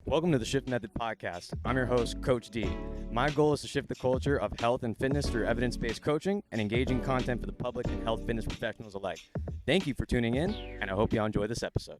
Welcome to the Shift Method Podcast. I'm your host, Coach D. My goal is to shift the culture of health and fitness through evidence-based coaching and engaging content for the public and health fitness professionals alike. Thank you for tuning in, and I hope you enjoy this episode.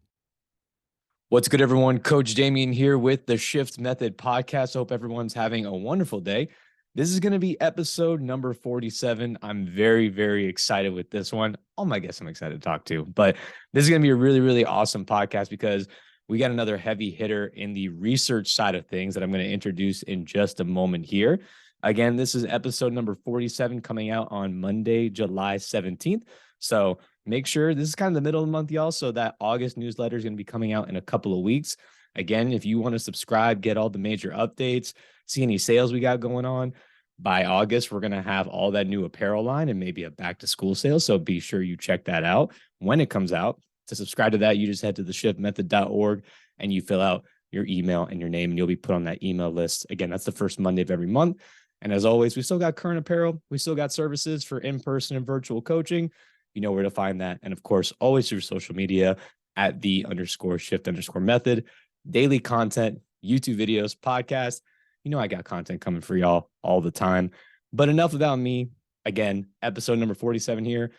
What's good, everyone? Coach Damien here with the Shift Method Podcast. Hope everyone's having a wonderful day. This is going to be episode number 47. I'm very, very excited with this one. All my guests I'm excited to talk to, but this is going to be a really, really awesome podcast because we got another heavy hitter in the research side of things that I'm going to introduce in just a moment here. Again, this is episode number 47 coming out on Monday, July 17th. So make sure this is kind of the middle of the month, y'all. So that August newsletter is going to be coming out in a couple of weeks. Again, if you want to subscribe, get all the major updates, see any sales we got going on. By August, we're going to have all that new apparel line and maybe a back to school sale. So be sure you check that out when it comes out. To subscribe to that, you just head to theshiftmethod.org and you fill out your email and your name, and you'll be put on that email list. Again, that's the first Monday of every month. And as always, we still got current apparel. We still got services for in-person and virtual coaching. You know where to find that. And of course, always through social media at _shift_method, daily content, YouTube videos, podcasts. You know, I got content coming for y'all all the time. But enough about me. Again, episode number 47 here.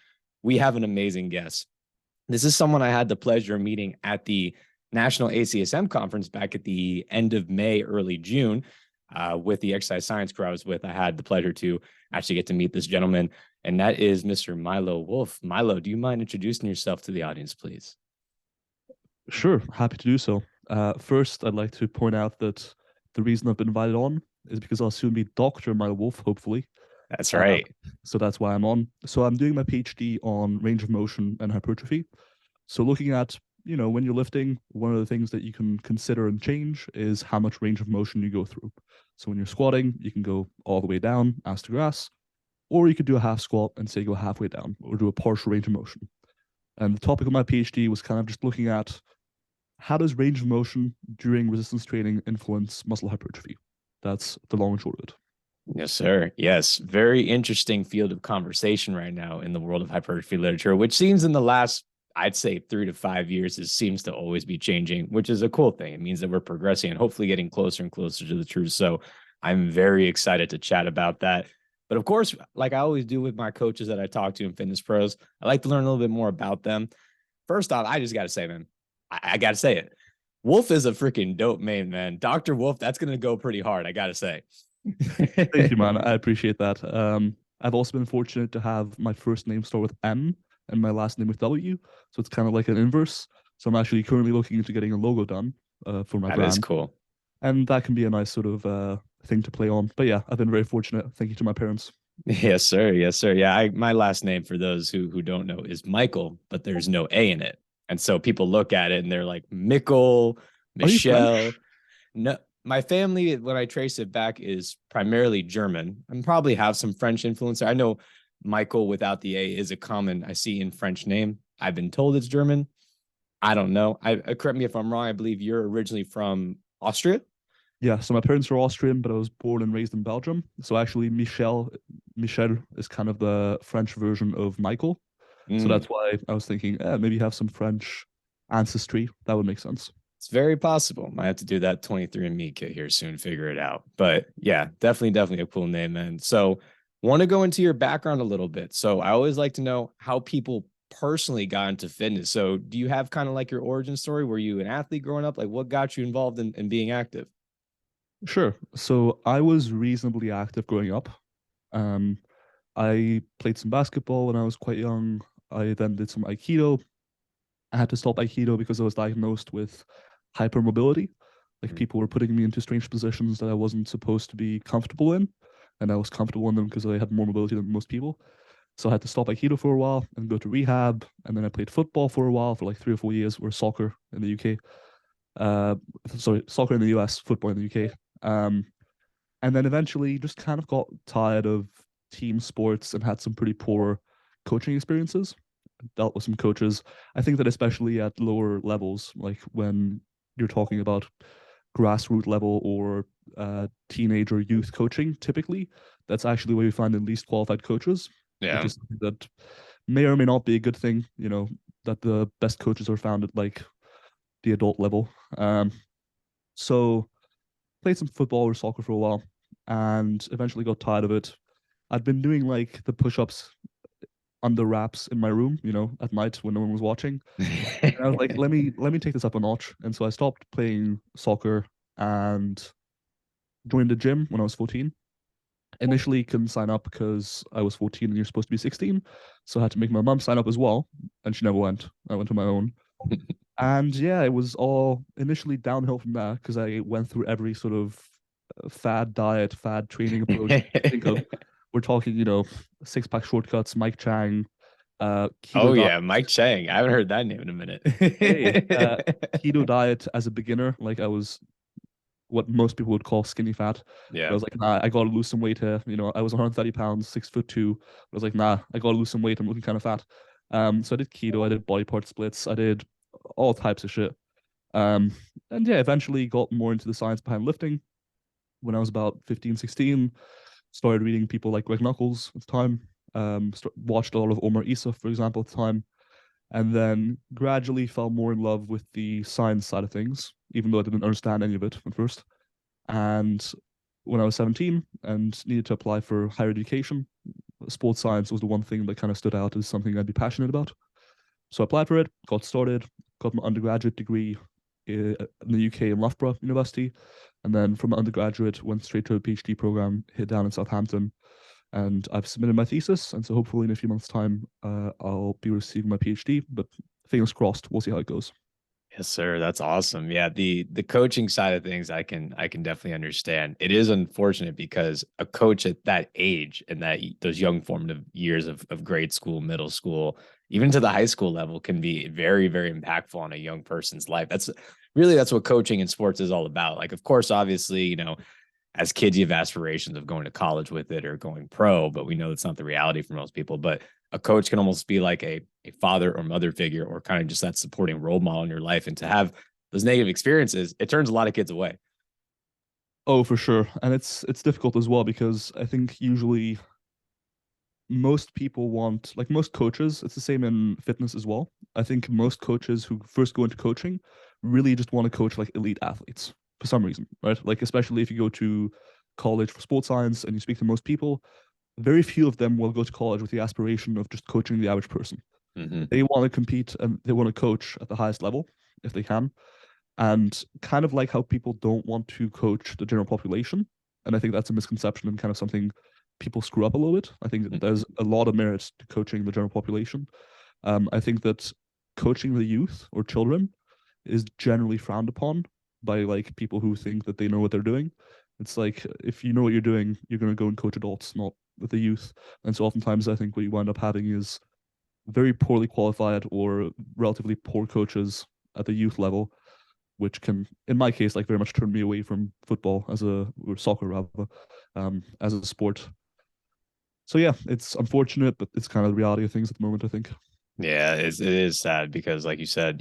We have an amazing guest. This is someone I had the pleasure of meeting at the National ACSM conference back at the end of May, early June, with the exercise science crew I was with. I had the pleasure to actually get to meet this gentleman, and that is Mr. Milo Wolf. Milo, do you mind introducing yourself to the audience, please? Sure, happy to do so. First, I'd like to point out that the reason I've been invited on is because I'll soon be Dr. Milo Wolf, hopefully. That's right. So that's why I'm on. So I'm doing my PhD on range of motion and hypertrophy. So looking at, when you're lifting, one of the things that you can consider and change is how much range of motion you go through. So when you're squatting, you can go all the way down, ass to grass, or you could do a half squat and say go halfway down, or do a partial range of motion. And the topic of my PhD was kind of just looking at how does range of motion during resistance training influence muscle hypertrophy? That's the long and short of it. Yes, sir. Yes. Very interesting field of conversation right now in the world of hypertrophy literature, which seems in the last, I'd say 3 to 5 years, it seems to always be changing, which is a cool thing. It means that we're progressing and hopefully getting closer and closer to the truth. So I'm very excited to chat about that. But of course, like I always do with my coaches that I talk to in fitness pros, I like to learn a little bit more about them. First off, I just got to say, man, I got to say it. Wolf is a freaking dope name, man. Dr. Wolf, that's going to go pretty hard, I got to say. Thank you, man. I appreciate that. I've also been fortunate to have my first name start with M and my last name with W. So it's kind of like an inverse. So I'm actually currently looking into getting a logo done for my brand. That is cool. And that can be a nice sort of thing to play on. But yeah, I've been very fortunate. Thank you to my parents. Yes, sir. Yes, sir. Yeah, my last name, for those who don't know, is Michael, but there's no A in it. And so people look at it and they're like, Mikkel, Michelle. No, my family, when I trace it back, is primarily German. I probably have some French influence. I know Michael without the A is a common I see in French name. I've been told it's German. I don't know. Correct me if I'm wrong. I believe you're originally from Austria. Yeah, so my parents are Austrian, but I was born and raised in Belgium. So actually, Michel is kind of the French version of Michael. So that's why I was thinking, maybe you have some French ancestry. That would make sense. It's very possible. Might have to do that 23andMe kit here soon, figure it out. But yeah, definitely a cool name, man. So want to go into your background a little bit. So I always like to know how people personally got into fitness. So do you have kind of like your origin story? Were you an athlete growing up? Like what got you involved in being active? Sure. So I was reasonably active growing up. I played some basketball when I was quite young. I then did some Aikido. I had to stop Aikido because I was diagnosed with hypermobility. Like people were putting me into strange positions that I wasn't supposed to be comfortable in. And I was comfortable in them because I had more mobility than most people. So I had to stop Aikido for a while and go to rehab. And then I played football for a while, for like 3 or 4 years, or soccer in the UK. Soccer in the US, football in the UK. And then eventually just kind of got tired of team sports and had some pretty poor coaching experiences. Dealt with some coaches. I think that especially at lower levels, like when you're talking about grassroots level or teenage or youth coaching, typically, that's actually where you find the least qualified coaches. Yeah. Which is that may or may not be a good thing, that the best coaches are found at like the adult level. So played some football or soccer for a while and eventually got tired of it. I'd been doing like the push-ups under wraps in my room, at night when no one was watching. And I was like, let me take this up a notch. And so I stopped playing soccer and joined the gym when I was 14. Initially couldn't sign up because I was 14 and you're supposed to be 16. So I had to make my mom sign up as well. And she never went. I went on my own. And yeah, it was all initially downhill from that because I went through every sort of fad diet, fad training approach. Think of, we're talking, 6-pack shortcuts, Mike Chang, keto Oh diet. yeah, Mike Chang. I haven't heard that name in a minute. Hey, keto diet as a beginner, like I was what most people would call skinny fat. But I Yeah. was like, nah, I gotta lose some weight here. I was 130 pounds, 6'2". I was like, nah, I gotta lose some weight. I'm looking kind of fat. So I did keto, I did body part splits, I did all types of shit. Um, and yeah, eventually got more into the science behind lifting. When I was about 15, 16, started reading people like Greg Knuckles at the time. Watched a lot of Omar Issa, for example, at the time, and then gradually fell more in love with the science side of things, even though I didn't understand any of it at first. And when I was 17 and needed to apply for higher education, sports science was the one thing that kind of stood out as something I'd be passionate about. So I applied for it, got started, got my undergraduate degree in the UK in Loughborough University. And then from my undergraduate, went straight to a PhD program here down in Southampton. And I've submitted my thesis. And so hopefully in a few months' time, I'll be receiving my PhD. But fingers crossed, we'll see how it goes. Yes, sir. That's awesome. Yeah, the coaching side of things, I can definitely understand. It is unfortunate because a coach at that age and those young formative years of grade school, middle school, even to the high school level, can be very, very impactful on a young person's life. That's what coaching in sports is all about. Like, of course, obviously, as kids, you have aspirations of going to college with it or going pro, but we know that's not the reality for most people. But a coach can almost be like a father or mother figure, or kind of just that supporting role model in your life. And to have those negative experiences, it turns a lot of kids away. Oh, for sure. And it's difficult as well because I think usually most people want, like most coaches, it's the same in fitness as well. I think most coaches who first go into coaching really just want to coach like elite athletes for some reason, right? Like especially if you go to college for sports science and you speak to most people, very few of them will go to college with the aspiration of just coaching the average person. Mm-hmm. They want to compete and they want to coach at the highest level if they can. And kind of like how people don't want to coach the general population. And I think that's a misconception and kind of something people screw up a little bit. I think that there's a lot of merit to coaching the general population. I think that coaching the youth or children is generally frowned upon by like people who think that they know what they're doing. It's like if you know what you're doing, you're going to go and coach adults, not with the youth. And so oftentimes I think what you wind up having is very poorly qualified or relatively poor coaches at the youth level, which can, in my case, like very much turn me away from football or soccer rather, as a sport. So yeah, it's unfortunate, but it's kind of the reality of things at the moment, I think. Yeah, it is sad because, like you said,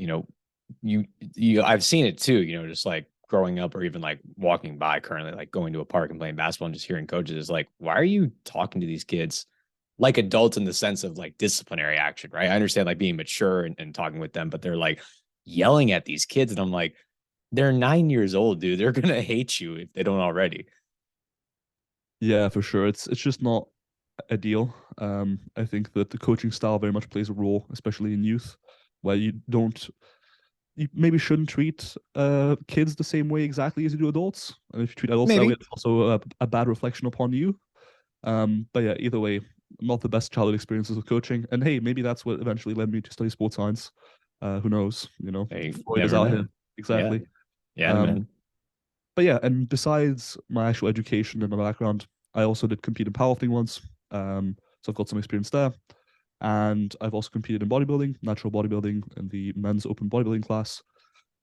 I've seen it too. Just like growing up or even like walking by currently, like going to a park and playing basketball and just hearing coaches is like, why are you talking to these kids like adults in the sense of like disciplinary action, right? I understand like being mature and talking with them, but they're like yelling at these kids, and I'm like, they're 9 years old, dude. They're gonna hate you if they don't already. Yeah, for sure. It's just not ideal. I think that the coaching style very much plays a role, especially in youth, where you maybe shouldn't treat kids the same way exactly as you do adults. And if you treat adults that way, Maybe. it's also a bad reflection upon you. But yeah, either way, not the best childhood experiences with coaching. And hey, maybe that's what eventually led me to study sports science. Who knows? They Freud is never out know. here. Yeah. Exactly. Yeah, Um, man. but yeah, and besides my actual education and my background, I also did compete in powerlifting once. So I've got some experience there. And I've also competed in bodybuilding, natural bodybuilding, and the men's open bodybuilding class.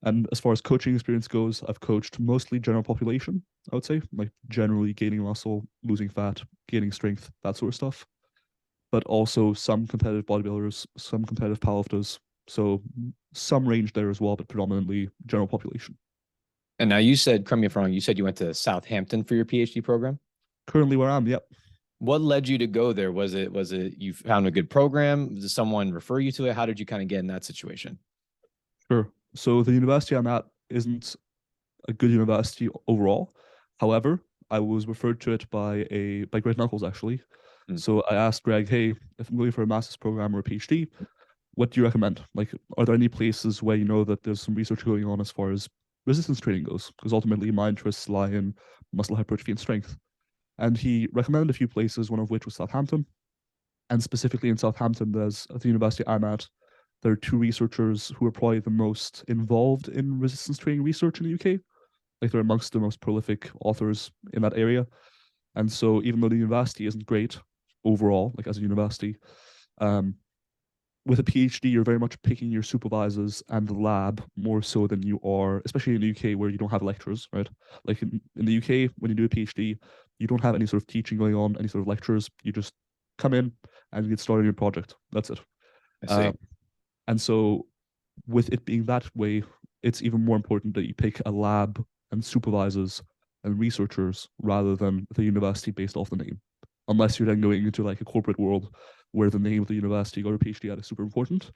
And as far as coaching experience goes, I've coached mostly general population, I would say, like generally gaining muscle, losing fat, gaining strength, that sort of stuff. But also some competitive bodybuilders, some competitive powerlifters. So some range there as well, but predominantly general population. And now you said, correct me if I'm wrong, you said you went to Southampton for your PhD program. Currently where I am, yep. What led you to go there? Was it you found a good program? Did someone refer you to it? How did you kind of get in that situation? Sure. So the university I'm at isn't a good university overall. However, I was referred to it by Greg Knuckles actually. So I asked Greg, hey, if I'm going for a master's program or a PhD, what do you recommend? Like, are there any places where you know that there's some research going on as far as resistance training goes? Because ultimately my interests lie in muscle hypertrophy and strength. And he recommended a few places, one of which was Southampton. And specifically in Southampton, there's at the university I'm at, there are two researchers who are probably the most involved in resistance training research in the UK. Like they're amongst the most prolific authors in that area. And so even though the university isn't great overall, like as a university, um, with a PhD, you're very much picking your supervisors and the lab more so than you are, especially in the UK where you don't have lectures, right? Like in the UK, when you do a PhD, you don't have any sort of teaching going on, any sort of lectures. You just come in and get started on your project. That's it. I see. And so with it being that way, it's even more important that you pick a lab and supervisors and researchers rather than the university based off the name. Unless you're then going into like a corporate world where the name of the university or a PhD at is super important.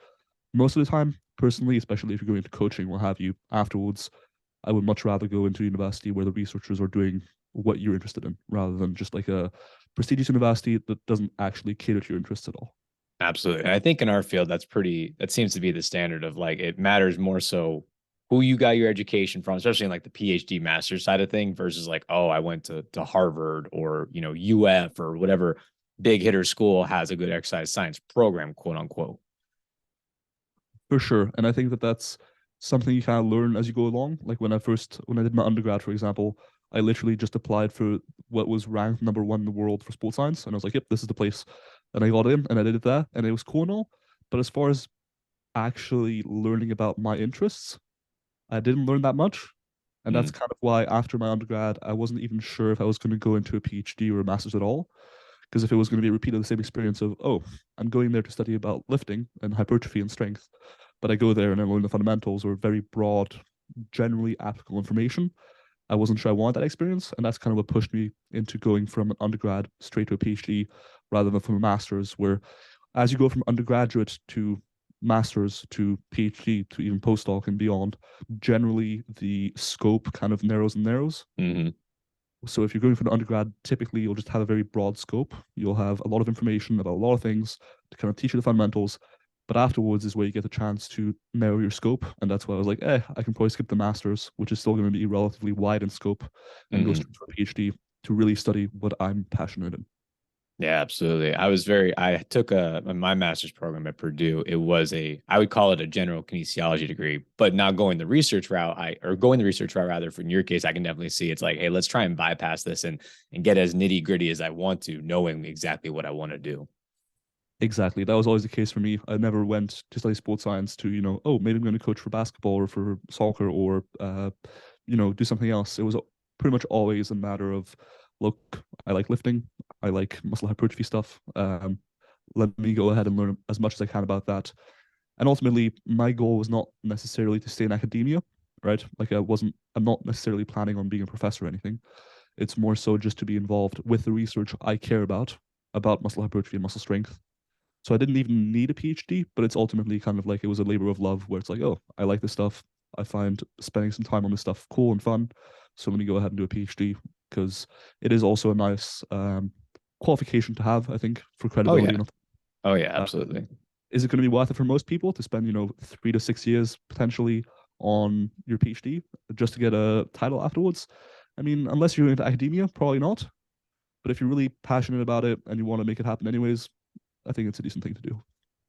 Most of the time, personally, especially if you're going into coaching, what have you, afterwards, I would much rather go into a university where the researchers are doing what you're interested in rather than just like a prestigious university that doesn't actually cater to your interests at all. Absolutely. And I think in our field, that seems to be the standard of like, it matters more so who you got your education from, especially in like the PhD master's side of thing versus like, oh, I went to Harvard or, UF or whatever big hitter school has a good exercise science program, quote unquote. For sure. And I think that that's something you kind of learn as you go along. Like when I did my undergrad, for example, I literally just applied for what was ranked #1 in the world for sports science. And I was like, yep, this is the place. And I got in and I did it there and it was cool and all. But as far as actually learning about my interests, I didn't learn that much. And that's kind of why after my undergrad, I wasn't even sure if I was going to go into a PhD or a master's at all. Because if it was going to be a repeat of the same experience of, oh, I'm going there to study about lifting and hypertrophy and strength, but I go there and I learn the fundamentals or very broad, generally applicable information, I wasn't sure I wanted that experience. And that's kind of what pushed me into going from an undergrad straight to a PhD rather than from a master's, where as you go from undergraduate to master's to PhD to even postdoc and beyond, generally the scope kind of narrows and narrows. Mm-hmm. So if you're going for an undergrad, typically you'll just have a very broad scope. You'll have a lot of information about a lot of things to kind of teach you the fundamentals. But afterwards is where you get the chance to narrow your scope. And that's why I was like, I can probably skip the master's, which is still going to be relatively wide in scope, and go straight for a PhD to really study what I'm passionate in. Yeah, absolutely. I took my master's program at Purdue. I would call it a general kinesiology degree, but not going the research route, going the research route rather. For in your case, I can definitely see it's like, hey, let's try and bypass this and get as nitty gritty as I want to, knowing exactly what I want to do. Exactly. That was always the case for me. I never went to study sports science to, maybe I'm going to coach for basketball or for soccer or, do something else. It was pretty much always a matter of, look, I like lifting. I like muscle hypertrophy stuff. Let me go ahead and learn as much as I can about that. And ultimately, my goal was not necessarily to stay in academia, right? Like I'm not necessarily planning on being a professor or anything. It's more so just to be involved with the research I care about muscle hypertrophy and muscle strength. So I didn't even need a PhD, but it's ultimately kind of like it was a labor of love where it's like, oh, I like this stuff. I find spending some time on this stuff cool and fun. So let me go ahead and do a PhD because it is also a nice qualification to have, I think, for credibility. Oh yeah, absolutely. Is it going to be worth it for most people to spend, 3 to 6 years potentially on your PhD just to get a title afterwards? I mean, unless you're into academia, probably not. But if you're really passionate about it and you want to make it happen anyways, I think it's a decent thing to do.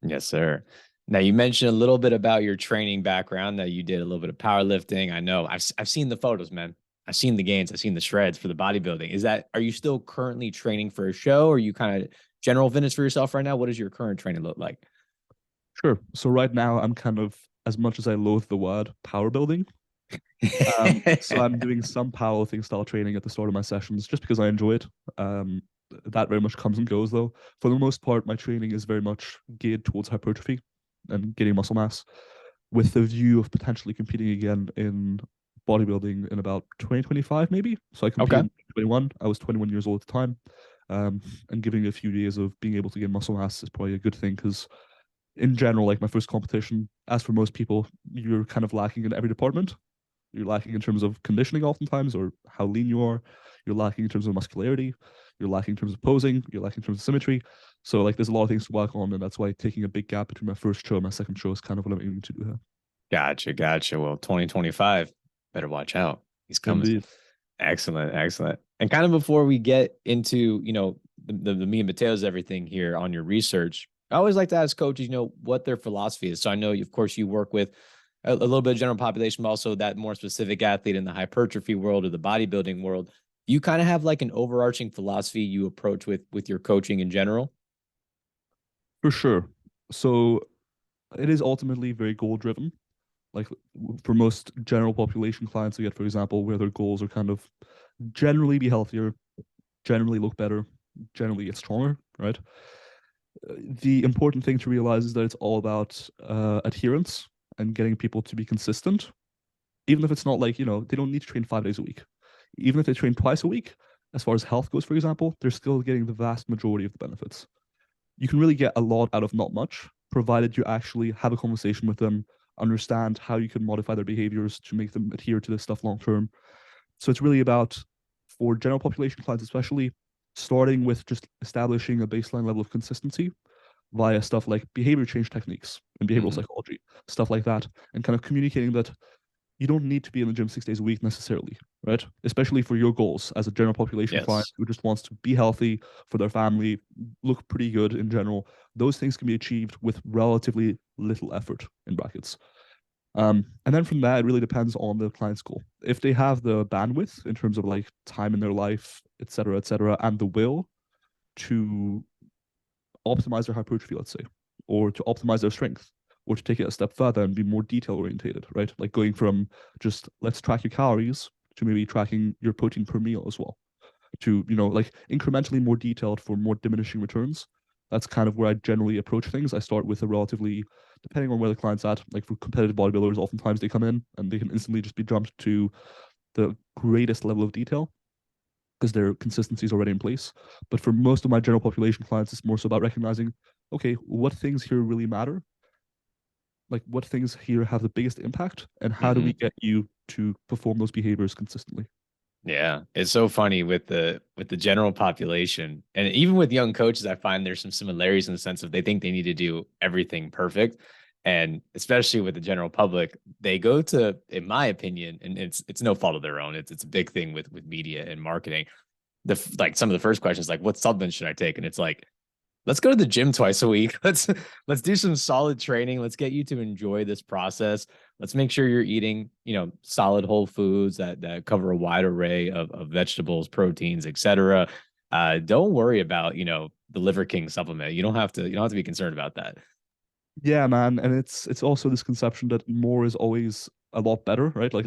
Yes, sir. Now you mentioned a little bit about your training background, that you did a little bit of powerlifting. I know I've seen the photos, man. I've seen the gains. I've seen the shreds for the bodybuilding. Are you still currently training for a show, or are you kind of general fitness for yourself right now? What does your current training look like? Sure. So right now I'm kind of, as much as I loathe the word, power building. So I'm doing some powerlifting style training at the start of my sessions just because I enjoy it. That very much comes and goes though. For the most part, my training is very much geared towards hypertrophy and getting muscle mass with the view of potentially competing again in bodybuilding in about 2025 maybe. So I competed in 2021. I was 21 years old at the time. And giving a few years of being able to gain muscle mass is probably a good thing because in general, like my first competition, as for most people, you're kind of lacking in every department. You're lacking in terms of conditioning oftentimes, or how lean you are. You're lacking in terms of muscularity. You're lacking in terms of posing. You're lacking in terms of symmetry. So like there's a lot of things to work on, and that's why taking a big gap between my first show and my second show is kind of what I'm aiming to do here. Gotcha. Well, 2025, better watch out. He's coming. Indeed. Excellent. And kind of before we get into, the meat and potatoes, everything here on your research, I always like to ask coaches, what their philosophy is. So I know, of course, you work with a little bit of general population, but also that more specific athlete in the hypertrophy world or the bodybuilding world. You kind of have like an overarching philosophy you approach with your coaching in general? For sure. So it is ultimately very goal driven. Like for most general population clients I get, for example, where their goals are kind of generally be healthier, generally look better, generally get stronger, right? The important thing to realize is that it's all about adherence and getting people to be consistent. Even if it's not like, they don't need to train 5 days a week. Even if they train twice a week, as far as health goes, for example, they're still getting the vast majority of the benefits. You can really get a lot out of not much, provided you actually have a conversation with them, understand how you can modify their behaviors to make them adhere to this stuff long term. So it's really about, for general population clients especially, starting with just establishing a baseline level of consistency via stuff like behavior change techniques and behavioral psychology, stuff like that, and kind of communicating that you don't need to be in the gym 6 days a week necessarily, right? Especially for your goals as a general population client who just wants to be healthy for their family, look pretty good in general. Those things can be achieved with relatively little effort, in brackets. And then from that, it really depends on the client's goal. If they have the bandwidth in terms of like time in their life, et cetera, and the will to optimize their hypertrophy, let's say, or to optimize their strength, or to take it a step further and be more detail orientated, right? Like going from just let's track your calories to maybe tracking your protein per meal as well, to, like incrementally more detailed for more diminishing returns. That's kind of where I generally approach things. I start with a relatively, depending on where the client's at, like for competitive bodybuilders, oftentimes they come in and they can instantly just be jumped to the greatest level of detail because their consistency is already in place. But for most of my general population clients, it's more so about recognizing, okay, what things here really matter? Like what things here have the biggest impact, and how do we get you to perform those behaviors consistently? Yeah, it's so funny with the general population, and even with young coaches, I find there's some similarities in the sense of they think they need to do everything perfect, and especially with the general public, they go to, in my opinion, and it's no fault of their own. It's a big thing with media and marketing. Like some of the first questions, like what supplements should I take, and it's like, let's go to the gym twice a week. Let's do some solid training. Let's get you to enjoy this process. Let's make sure you're eating, solid whole foods that cover a wide array of vegetables, proteins, etc. Don't worry about, the Liver King supplement. You don't have to be concerned about that. Yeah, man. And it's also this conception that more is always a lot better, right? Like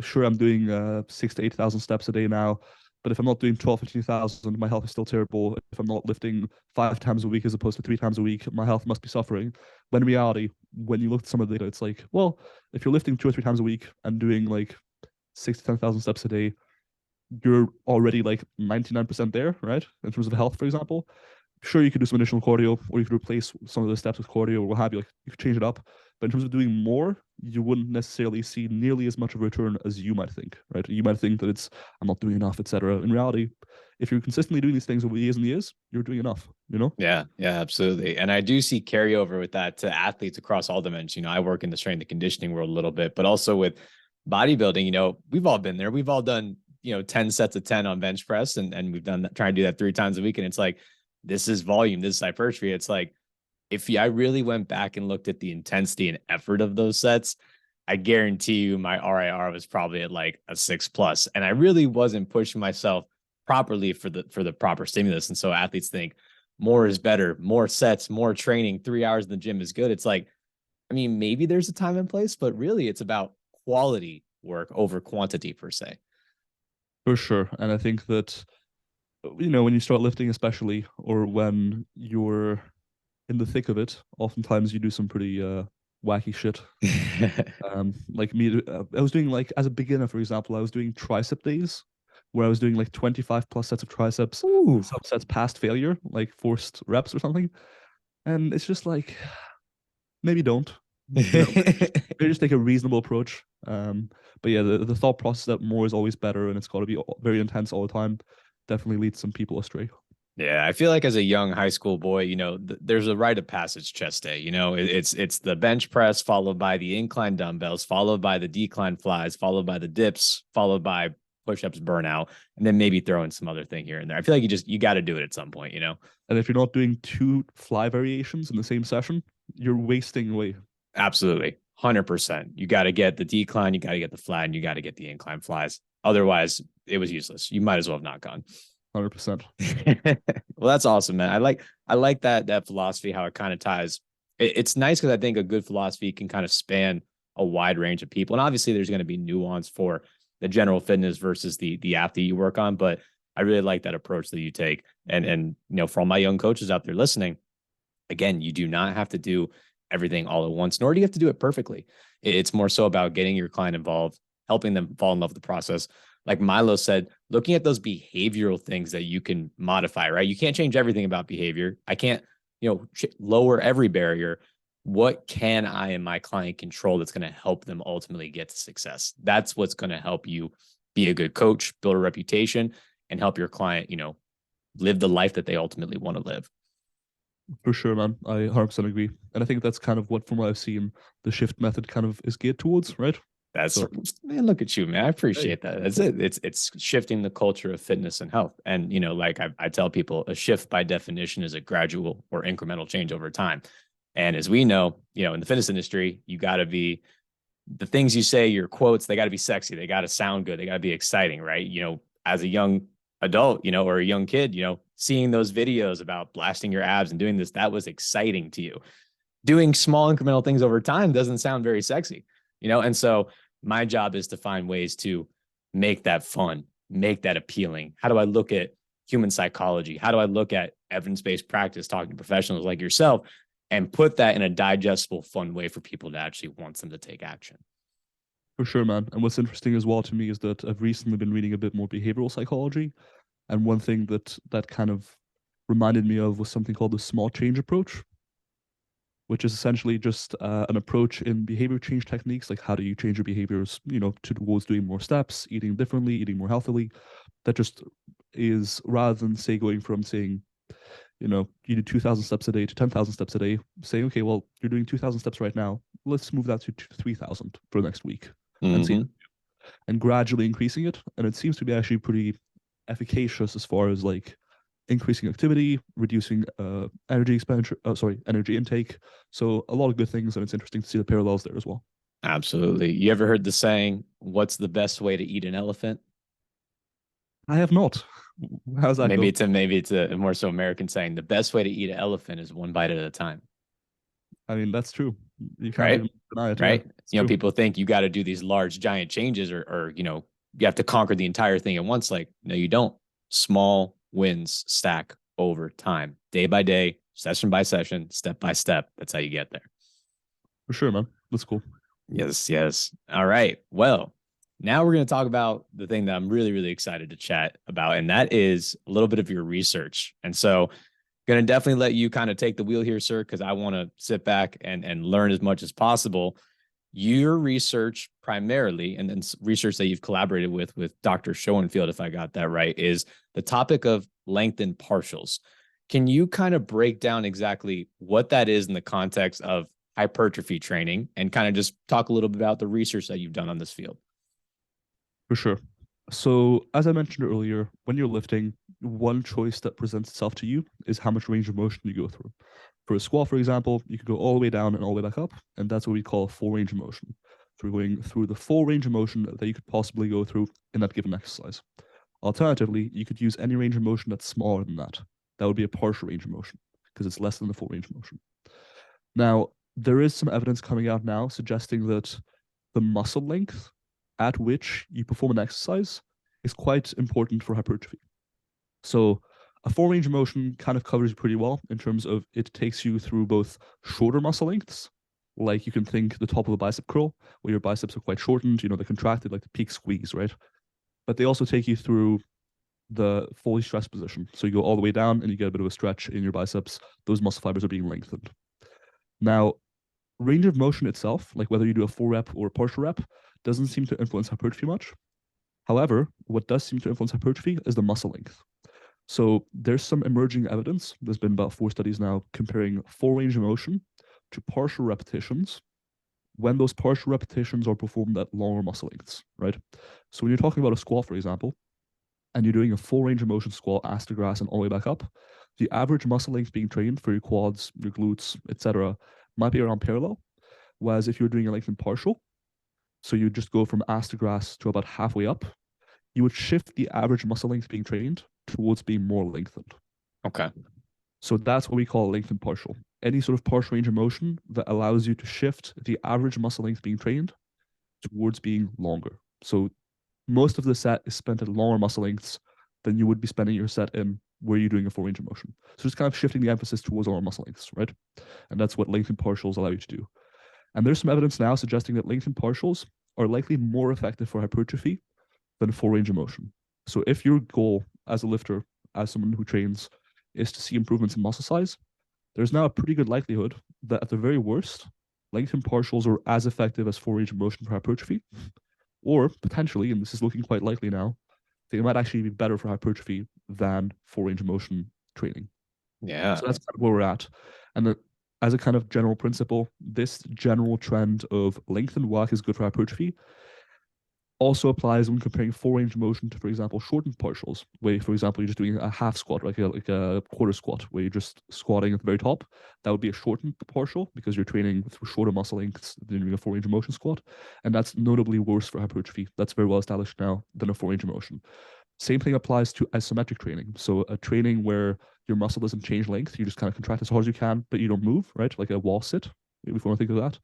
sure, I'm doing 6,000 to 8,000 steps a day now, but if I'm not doing 12, 15,000, my health is still terrible. If I'm not lifting 5 times a week as opposed to 3 times a week, my health must be suffering. When in reality, when you look at some of the data, it's like, well, if you're lifting 2 or 3 times a week and doing like 6 to 10,000 steps a day, you're already like 99% there, right? In terms of health, for example. Sure, you could do some additional cardio, or you could replace some of the steps with cardio, or what have you. Like you could change it up. But in terms of doing more, you wouldn't necessarily see nearly as much of a return as you might think, right? You might think that I'm not doing enough, etc. In reality, if you're consistently doing these things over years and years, you're doing enough, Yeah, absolutely. And I do see carryover with that to athletes across all dimensions. I work in the strength and conditioning world a little bit, but also with bodybuilding, we've all been there. We've all done, 10 sets of 10 on bench press, and we've done that, trying to do that 3 times a week. And it's like, this is volume, this is hypertrophy. It's like, if I really went back and looked at the intensity and effort of those sets, I guarantee you my RIR was probably at like a 6+. And I really wasn't pushing myself properly for the proper stimulus. And so athletes think more is better, more sets, more training, 3 hours in the gym is good. It's like, I mean, maybe there's a time and place, but really it's about quality work over quantity per se. For sure. And I think that, when you start lifting, especially, or when you're in the thick of it, oftentimes you do some pretty wacky shit. Like me, I was doing, like, as a beginner, for example, I was doing tricep days where I was doing like 25+ sets of triceps, some sets past failure, like forced reps or something. And it's just like, maybe don't. Maybe just take a reasonable approach. But yeah, the thought process that more is always better and it's got to be very intense all the time definitely leads some people astray. Yeah, I feel like as a young high school boy, there's a rite of passage chest day. It's the bench press followed by the incline dumbbells, followed by the decline flies, followed by the dips, followed by push-ups, burnout, and then maybe throw in some other thing here and there. I feel like you got to do it at some point. And if you're not doing 2 fly variations in the same session, you're wasting away. Absolutely. 100%. You got to get the decline, you got to get the flat, and you got to get the incline flies. Otherwise, it was useless. You might as well have not gone. 100%. Well, that's awesome, man. I like that philosophy, how it kind of ties. It's nice because I think a good philosophy can kind of span a wide range of people. And obviously there's going to be nuance for the general fitness versus the athlete you work on. But I really like that approach that you take. And for all my young coaches out there listening, again, you do not have to do everything all at once, nor do you have to do it perfectly. It's more so about getting your client involved, helping them fall in love with the process. Like Milo said, looking at those behavioral things that you can modify, right? You can't change everything about behavior. I can't, lower every barrier. What can I and my client control that's going to help them ultimately get to success? That's what's going to help you be a good coach, build a reputation, and help your client, live the life that they ultimately want to live. For sure, man. I 100% agree. And I think that's kind of what, from what I've seen, the shift method kind of is geared towards, right? Man, look at you, man. I appreciate that. That's it. It's shifting the culture of fitness and health. And, like I tell people, a shift by definition is a gradual or incremental change over time. And as we know, in the fitness industry, you got to be, the things you say, your quotes, they got to be sexy. They got to sound good. They got to be exciting, right? As a young adult, or a young kid, seeing those videos about blasting your abs and doing this, that was exciting to you. Doing small incremental things over time doesn't sound very sexy, and so my job is to find ways to make that fun, make that appealing. How do I look at human psychology? How do I look at evidence-based practice, talking to professionals like yourself, and put that in a digestible, fun way for people to actually want them to take action? For sure, man. And what's interesting as well to me is that I've recently been reading a bit more behavioral psychology. And one thing that kind of reminded me of was something called the small change approach, which is essentially just an approach in behavior change techniques, like how do you change your behaviors, towards doing more steps, eating differently, eating more healthily. That just is, rather than going from saying, you do 2,000 steps a day to 10,000 steps a day, saying, okay, well, you're doing 2,000 steps right now. Let's move that to 3,000 for next week, and gradually increasing it. And it seems to be actually pretty efficacious as far as like increasing activity, reducing energy intake. So a lot of good things, and it's interesting to see the parallels there as well. Absolutely. You ever heard the saying, what's the best way to eat an elephant? I have not. How's that maybe go? It's a more so American saying, the best way to eat an elephant is one bite at a time. I mean, that's true. You can't even deny it. Right. Yeah, people think you got to do these large giant changes or you have to conquer the entire thing at once. Like, no, you don't. Small wins stack over time, day by day, session by session, step by step. That's how you get there. For sure, man. That's cool. Yes. All right. Well, now we're going to talk about the thing that I'm really, really excited to chat about, and that is a little bit of your research. And so going to definitely let you kind of take the wheel here, sir, because I want to sit back and learn as much as possible. Your research primarily, and then research that you've collaborated with Dr. Schoenfield, if I got that right, is the topic of lengthened partials. Can you kind of break down exactly what that is in the context of hypertrophy training and kind of just talk a little bit about the research that you've done on this field? For sure. So as I mentioned earlier, when you're lifting, one choice that presents itself to you is how much range of motion you go through. For a squat, for example, you could go all the way down and all the way back up, and that's what we call a full range of motion. So we're going through the full range of motion that you could possibly go through in that given exercise. Alternatively, you could use any range of motion that's smaller than that. That would be a partial range of motion because it's less than the full range of motion. Now, there is some evidence coming out now suggesting that the muscle length at which you perform an exercise is quite important for hypertrophy. So a full range of motion kind of covers you pretty well in terms of it takes you through both shorter muscle lengths, like you can think the top of a bicep curl, where your biceps are quite shortened, they're contracted like the peak squeeze, right? But they also take you through the fully stressed position. So you go all the way down and you get a bit of a stretch in your biceps. Those muscle fibers are being lengthened. Now, Range of motion itself, like whether you do a full rep or a partial rep, doesn't seem to influence hypertrophy much. However, what does seem to influence hypertrophy is the muscle length. So there's some emerging evidence. There's been about 4 studies now comparing full range of motion to partial repetitions when those partial repetitions are performed at longer muscle lengths, right? So when you're talking about a squat, for example, and you're doing a full range of motion squat, ass to grass, and all the way back up, the average muscle length being trained for your quads, your glutes, etc., might be around parallel. Whereas if you're doing a lengthened partial, so you just go from ass to grass to about halfway up, you would shift the average muscle length being trained towards being more lengthened. Okay. So that's what we call a lengthened partial. Any sort of partial range of motion that allows you to shift the average muscle length being trained towards being longer. So most of the set is spent at longer muscle lengths than you would be spending your set in where you're doing a full range of motion. So just kind of shifting the emphasis towards longer muscle lengths, right? And that's what lengthened partials allow you to do. And there's some evidence now suggesting that lengthened partials are likely more effective for hypertrophy than full range of motion. So if your goal as a lifter, as someone who trains, is to see improvements in muscle size, there's now a pretty good likelihood that at the very worst, lengthened partials are as effective as full range of motion for hypertrophy, or potentially, and this is looking quite likely now, they might actually be better for hypertrophy than full range of motion training. Yeah. So that's kind of where we're at. And as a kind of general principle, this general trend of lengthened work is good for hypertrophy also applies when comparing full range of motion to, for example, shortened partials, where, for example, you're just doing a half squat, like a quarter squat, where you're just squatting at the very top. That would be a shortened partial because you're training through shorter muscle lengths than doing a full range of motion squat. And that's notably worse for hypertrophy. That's very well established now than a full range of motion. Same thing applies to isometric training. So a training where your muscle doesn't change length, you just kind of contract as hard as you can, but you don't move, right? Like a wall sit, if you want to think of that.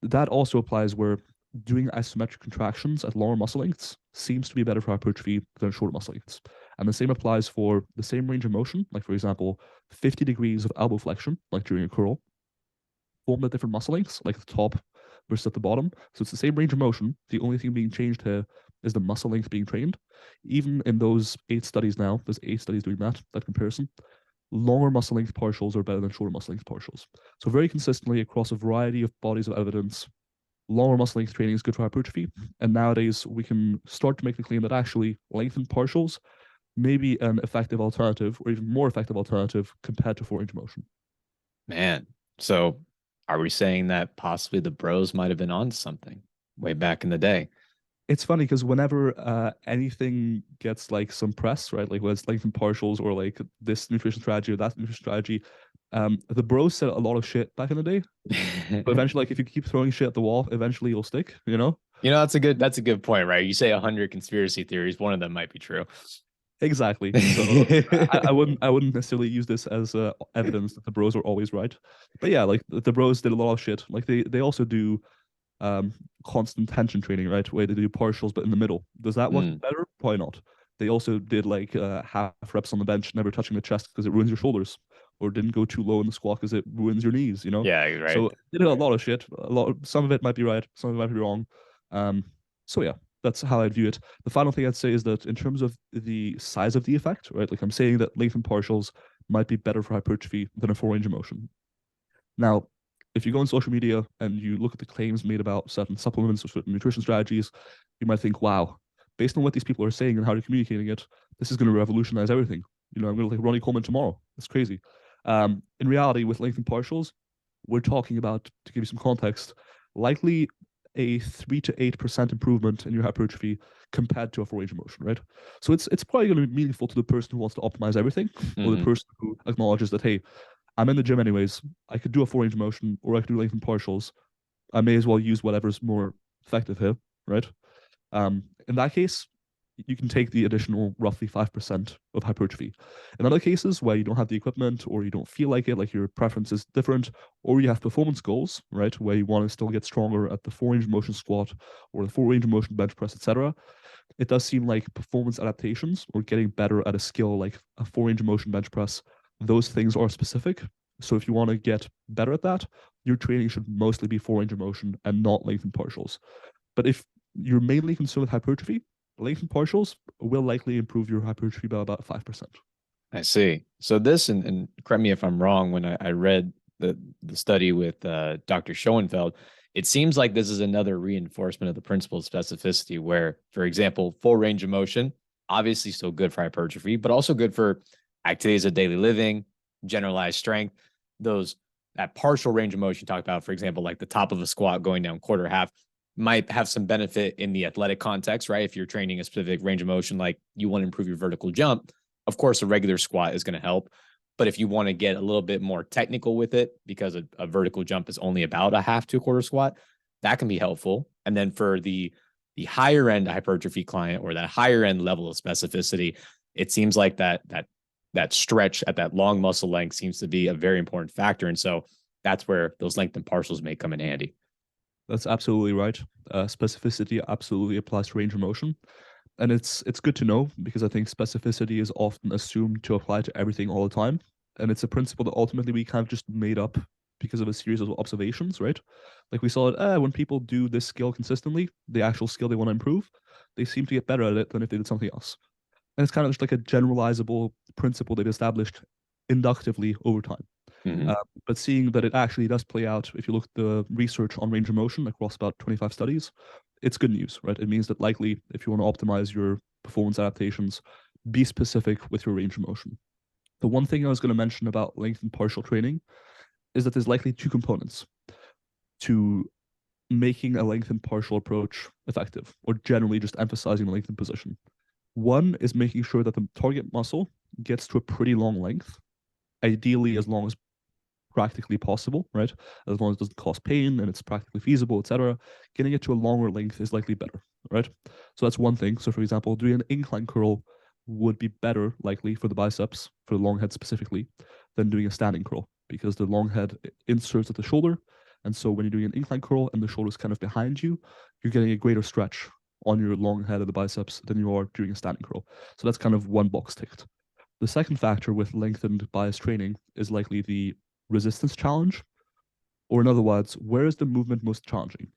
That also applies where doing isometric contractions at longer muscle lengths seems to be better for hypertrophy than shorter muscle lengths. And the same applies for the same range of motion, like for example, 50 degrees of elbow flexion, like during a curl, formed at different muscle lengths, like at the top versus at the bottom. So it's the same range of motion. The only thing being changed here is the muscle length being trained. Even in those 8 studies now, there's 8 studies doing that comparison. Longer muscle length partials are better than shorter muscle length partials. So very consistently across a variety of bodies of evidence, longer muscle length training is good for hypertrophy. And nowadays we can start to make the claim that actually lengthened partials may be an effective alternative or even more effective alternative compared to full range of motion. Man, so are we saying that possibly the bros might have been on something way back in the day? It's funny because whenever anything gets like some press, right, like whether it's lengthened partials or like this nutrition strategy or that nutrition strategy, the bros said a lot of shit back in the day. But eventually, like if you keep throwing shit at the wall, eventually it'll stick, you know? That's a good point, right? You say 100 conspiracy theories, one of them might be true. Exactly. So I wouldn't necessarily use this as evidence that the bros are always right. But yeah, like the bros did a lot of shit. Like they also do constant tension training, right? Where they do partials, but in the middle. Does that work better? Probably not. They also did like half reps on the bench, never touching the chest because it ruins your shoulders, or didn't go too low in the squat because it ruins your knees. You know? Yeah, right. So they did a lot of shit. Some of it might be right, some of it might be wrong. So yeah, that's how I view it. The final thing I'd say is that in terms of the size of the effect, right? Like I'm saying that lengthened partials might be better for hypertrophy than a full range of motion. Now, if you go on social media and you look at the claims made about certain supplements or certain nutrition strategies, you might think, wow, based on what these people are saying and how they're communicating it, this is going to revolutionize everything. I'm going to like Ronnie Coleman tomorrow. It's crazy. In reality, with lengthened partials, we're talking about, to give you some context, likely a 3 to 8% improvement in your hypertrophy compared to a full range of motion, right? So it's probably going to be meaningful to the person who wants to optimize everything, or the person who acknowledges that, hey, I'm in the gym anyways. I could do a full range of motion, or I could do lengthened partials. I may as well use whatever's more effective here, right? In that case, you can take the additional roughly 5% of hypertrophy. In other cases where you don't have the equipment or you don't feel like it, like your preference is different, or you have performance goals, right, where you want to still get stronger at the full range of motion squat or the full range of motion bench press, etc., it does seem like performance adaptations or getting better at a skill like a full range of motion bench press, those things are specific. So if you want to get better at that, your training should mostly be full range of motion and not lengthened partials. But if you're mainly concerned with hypertrophy, lengthened partials will likely improve your hypertrophy by about 5%. I see. So this, and correct me if I'm wrong, when I read the study with Dr. Schoenfeld, it seems like this is another reinforcement of the principle of specificity, where, for example, full range of motion, obviously still good for hypertrophy, but also good for activities of daily living, generalized strength. That partial range of motion talked about, for example, like the top of a squat going down quarter half, might have some benefit in the athletic context, right? If you're training a specific range of motion, like you want to improve your vertical jump, of course, a regular squat is going to help. But if you want to get a little bit more technical with it, because a vertical jump is only about a half to a quarter squat, that can be helpful. And then for the higher end hypertrophy client, or that higher end level of specificity, it seems like that stretch at that long muscle length seems to be a very important factor. And so that's where those lengthened partials may come in handy. That's absolutely right. Specificity absolutely applies to range of motion. And it's good to know, because I think specificity is often assumed to apply to everything all the time. And it's a principle that ultimately we kind of just made up because of a series of observations, right? Like we saw it, when people do this skill consistently, the actual skill they want to improve, they seem to get better at it than if they did something else. And it's kind of just like a generalizable principle they've established inductively over time. Mm-hmm. But seeing that it actually does play out, if you look at the research on range of motion across about 25 studies, it's good news, right? It means that likely, if you want to optimize your performance adaptations, be specific with your range of motion. The one thing I was going to mention about lengthened partial training is that there's likely two components to making a lengthened partial approach effective, or generally just emphasizing the lengthened position. One is making sure that the target muscle gets to a pretty long length, ideally as long as practically possible, right? As long as it doesn't cause pain and it's practically feasible, etc. Getting it to a longer length is likely better, right? So that's one thing. So for example, doing an incline curl would be better likely for the biceps, for the long head specifically, than doing a standing curl, because the long head inserts at the shoulder. And so when you're doing an incline curl and the shoulder is kind of behind you, you're getting a greater stretch on your long head of the biceps than you are doing a standing curl. So that's kind of one box ticked. The second factor with lengthened bias training is likely the resistance challenge, or in other words, where is the movement most challenging?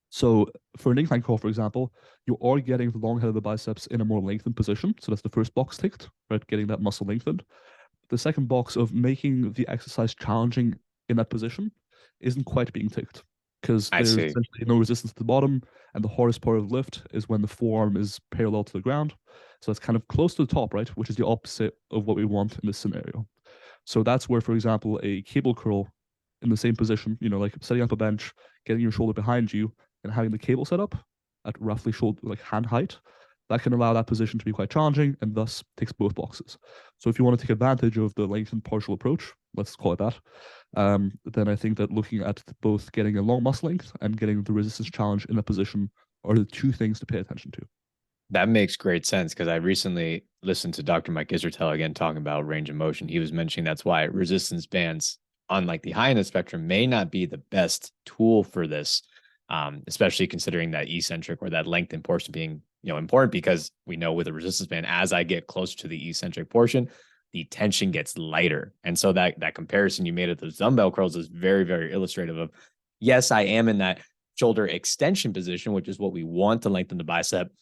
So for an incline curl, for example, you are getting the long head of the biceps in a more lengthened position. So that's the first box ticked, right? Getting that muscle lengthened. The second box of making the exercise challenging in that position isn't quite being ticked, because there's essentially no resistance at the bottom, and the hardest part of the lift is when the forearm is parallel to the ground. So that's kind of close to the top, right? Which is the opposite of what we want in this scenario. So that's where, for example, a cable curl in the same position, like setting up a bench, getting your shoulder behind you, and having the cable set up at roughly shoulder, like hand height, that can allow that position to be quite challenging, and thus ticks both boxes. So if you want to take advantage of the lengthened partial approach, let's call it that, then I think that looking at both getting a long muscle length and getting the resistance challenge in a position are the two things to pay attention to. That makes great sense, because I recently listened to Dr. Mike Isertel again talking about range of motion. He was mentioning that's why resistance bands on like the high end of the spectrum may not be the best tool for this, especially considering that eccentric or that lengthened portion being important, because we know with a resistance band, as I get closer to the eccentric portion, the tension gets lighter. And so that comparison you made of those dumbbell curls is very, very illustrative of, yes, I am in that shoulder extension position, which is what we want to lengthen the bicep,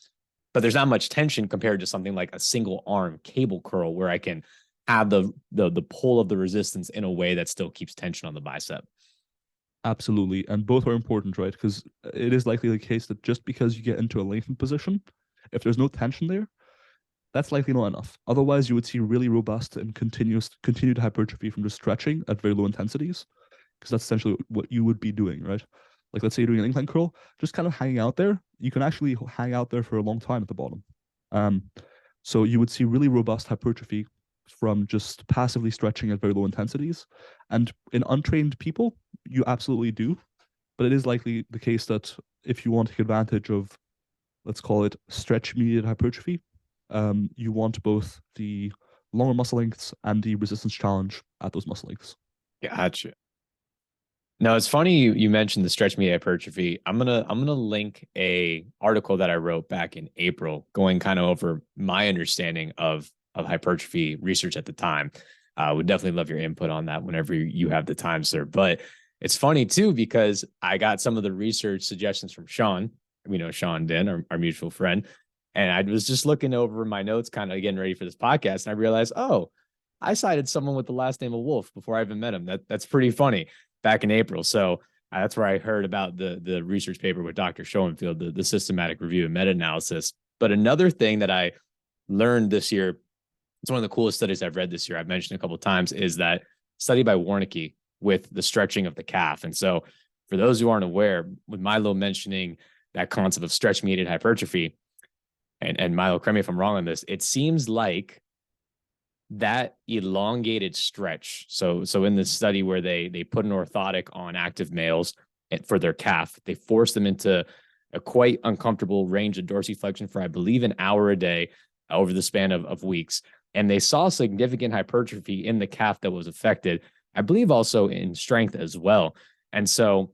but there's not much tension compared to something like a single arm cable curl, where I can have the pull of the resistance in a way that still keeps tension on the bicep. Absolutely. And both are important, right? Because it is likely the case that just because you get into a lengthened position, if there's no tension there, that's likely not enough. Otherwise, you would see really robust and continued hypertrophy from just stretching at very low intensities, because that's essentially what you would be doing, right? Like, let's say you're doing an incline curl, just kind of hanging out there. You can actually hang out there for a long time at the bottom. So you would see really robust hypertrophy from just passively stretching at very low intensities. And in untrained people, you absolutely do. But it is likely the case that if you want to take advantage of, let's call it stretch-mediated hypertrophy, you want both the longer muscle lengths and the resistance challenge at those muscle lengths. Gotcha. Now, it's funny you mentioned the stretch mediated hypertrophy. I'm gonna link a article that I wrote back in April, going kind of over my understanding of hypertrophy research at the time. Would definitely love your input on that whenever you have the time, sir. But it's funny too, because I got some of the research suggestions from Sean. We know Sean Den, our mutual friend, and I was just looking over my notes, kind of getting ready for this podcast, and I realized, oh, I cited someone with the last name of Wolf before I even met him. That's pretty funny back in April. So that's where I heard about the research paper with Dr. Schoenfield, the systematic review and meta-analysis. But another thing that I learned this year, it's one of the coolest studies I've read this year, I've mentioned a couple of times, is that study by Warnke with the stretching of the calf. And so for those who aren't aware, with Milo mentioning that concept of stretch-mediated hypertrophy, and Milo, correct me if I'm wrong on this, it seems like that elongated stretch. So in this study where they put an orthotic on active males for their calf, they force them into a quite uncomfortable range of dorsiflexion for, I believe, an hour a day over the span of weeks. And they saw significant hypertrophy in the calf that was affected, I believe also in strength as well. And so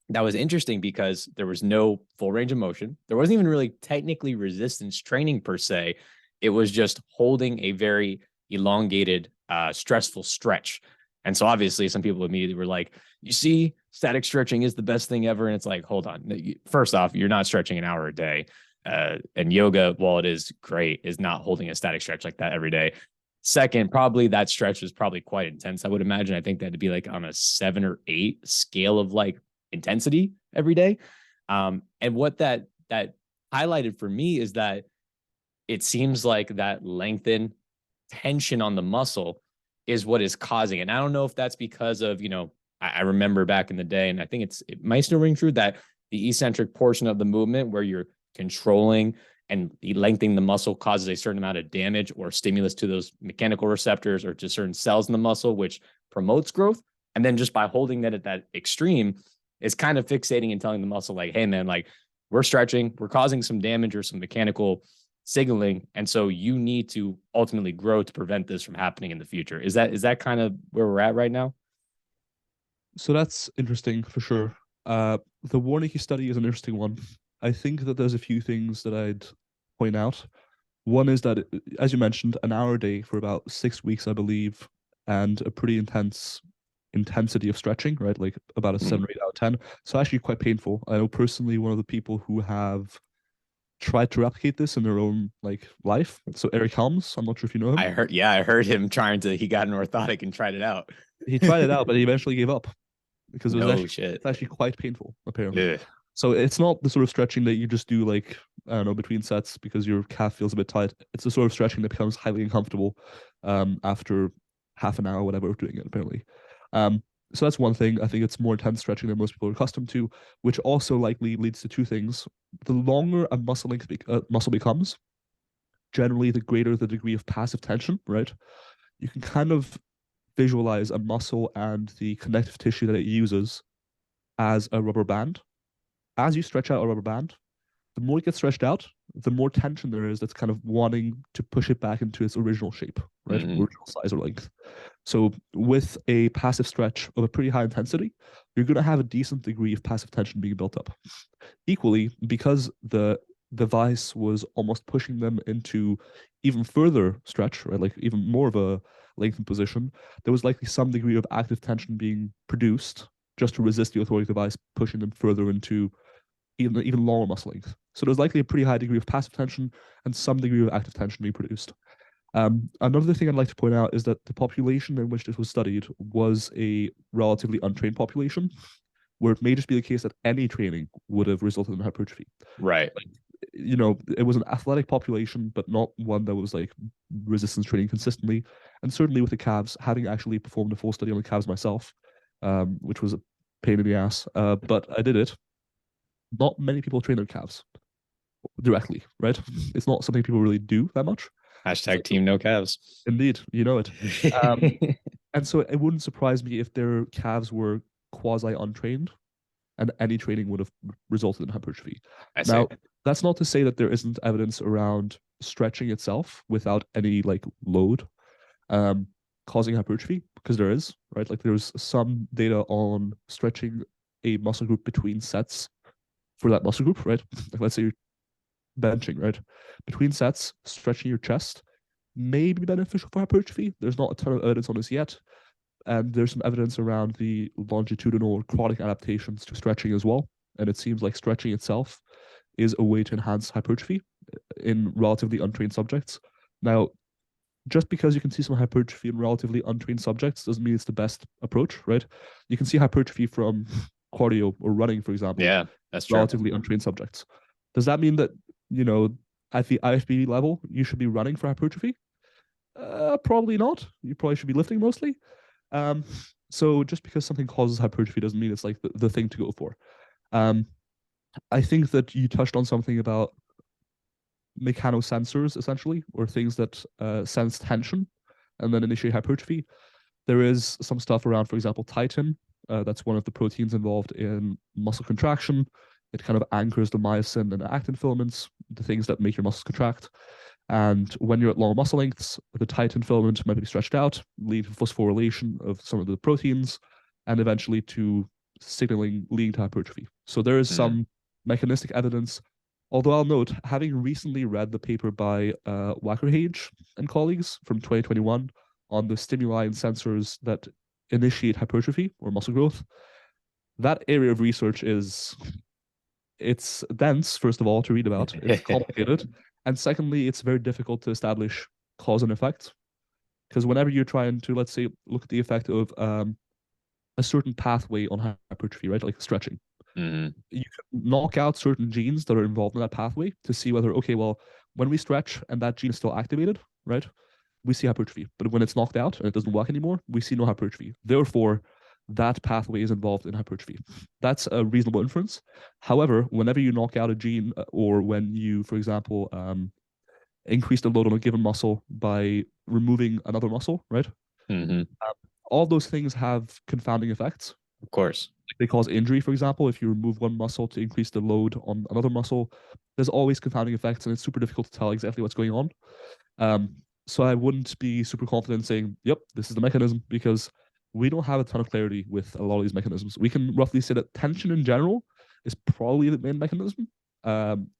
that was interesting because there was no full range of motion. There wasn't even really technically resistance training per se. It was just holding a very elongated, stressful stretch. And so obviously some people immediately were like, you see, static stretching is the best thing ever. And it's like, hold on. First off, you're not stretching an hour a day. And yoga, while it is great, is not holding a static stretch like that every day. Second, probably that stretch was probably quite intense, I would imagine. I think that to be like on a 7 or 8 scale of like intensity every day. And what that highlighted for me is that it seems like that lengthen tension on the muscle is what is causing it. And I don't know if that's because of, I remember back in the day, and I think it might still ring true, that the eccentric portion of the movement where you're controlling and lengthening the muscle causes a certain amount of damage or stimulus to those mechanical receptors or to certain cells in the muscle, which promotes growth. And then just by holding that at that extreme is kind of fixating and telling the muscle like, hey man, like we're stretching, we're causing some damage or some mechanical signaling. And so you need to ultimately grow to prevent this from happening in the future. Is that kind of where we're at right now? So that's interesting for sure. The Warnke study is an interesting one. I think that there's a few things that I'd point out. One is that, as you mentioned, an hour a day for about 6 weeks, I believe, and a pretty intense intensity of stretching, right? Like about a 7 or 8 out of 10. So actually quite painful. I know personally one of the people who have tried to replicate this in their own like life. So Eric Helms, I'm not sure if you know him. I heard him he got an orthotic and tried it out. He tried it out, but he eventually gave up because it's actually quite painful, apparently. Ugh. So it's not the sort of stretching that you just do like, I don't know, between sets because your calf feels a bit tight. It's the sort of stretching that becomes highly uncomfortable after half an hour, whatever, of doing it, apparently. So that's one thing. I think it's more intense stretching than most people are accustomed to, which also likely leads to two things. The longer a muscle becomes, generally the greater the degree of passive tension, right? You can kind of visualize a muscle and the connective tissue that it uses as a rubber band. As you stretch out a rubber band, the more it gets stretched out, the more tension there is that's kind of wanting to push it back into its original shape, right? Mm-hmm. Original size or length. So with a passive stretch of a pretty high intensity, you're going to have a decent degree of passive tension being built up. Equally, because the device was almost pushing them into even further stretch, right? Like even more of a lengthened position, there was likely some degree of active tension being produced just to resist the orthotic device pushing them further into even longer muscle length. So there's likely a pretty high degree of passive tension and some degree of active tension being produced. Another thing I'd like to point out is that the population in which this was studied was a relatively untrained population, where it may just be the case that any training would have resulted in hypertrophy. Right. Like, it was an athletic population, but not one that was like resistance training consistently. And certainly with the calves, having actually performed a full study on the calves myself, which was a pain in the ass, but I did it. Not many people train their calves directly, right? It's not something people really do that much. Hashtag team no calves. Indeed, you know it. And so it wouldn't surprise me if their calves were quasi untrained and any training would have resulted in hypertrophy. Now, that's not to say that there isn't evidence around stretching itself without any like load causing hypertrophy, because there is, right? Like there's some data on stretching a muscle group between sets for that muscle group, right? Like let's say you're benching, right? Between sets, stretching your chest may be beneficial for hypertrophy. There's not a ton of evidence on this yet. And there's some evidence around the longitudinal or chronic adaptations to stretching as well. And it seems like stretching itself is a way to enhance hypertrophy in relatively untrained subjects. Now, just because you can see some hypertrophy in relatively untrained subjects doesn't mean it's the best approach, right? You can see hypertrophy from cardio or running, for example. Yeah, that's true. Relatively untrained subjects. Does that mean that, you know, at the IFBB level, you should be running for hypertrophy? Probably not. You probably should be lifting mostly. So just because something causes hypertrophy doesn't mean it's like the thing to go for. I think that you touched on something about mechanosensors, essentially, or things that sense tension and then initiate hypertrophy. There is some stuff around, for example, titin. That's one of the proteins involved in muscle contraction. It kind of anchors the myosin and actin filaments, the things that make your muscles contract. And when you're at long muscle lengths, the titin filament might be stretched out, leading to phosphorylation of some of the proteins, and eventually to signaling leading to hypertrophy. So there is some mechanistic evidence. Although I'll note, having recently read the paper by Wackerhage and colleagues from 2021 on the stimuli and sensors that initiate hypertrophy or muscle growth, that area of research it's dense, first of all, to read about. It's complicated. And secondly, it's very difficult to establish cause and effect. Because whenever you're trying to, let's say, look at the effect of a certain pathway on hypertrophy, right, like stretching, you can knock out certain genes that are involved in that pathway to see whether, okay, well, when we stretch and that gene is still activated, right, we see hypertrophy. But when it's knocked out and it doesn't work anymore, we see no hypertrophy. Therefore, that pathway is involved in hypertrophy. That's a reasonable inference. However, whenever you knock out a gene, or when you, for example, increase the load on a given muscle by removing another muscle, right? All those things have confounding effects. Of course. They cause injury, for example. If you remove one muscle to increase the load on another muscle, there's always confounding effects, and it's super difficult to tell exactly what's going on. So I wouldn't be super confident saying, yep, this is the mechanism, because we don't have a ton of clarity with a lot of these mechanisms. We can roughly say that tension in general is probably the main mechanism.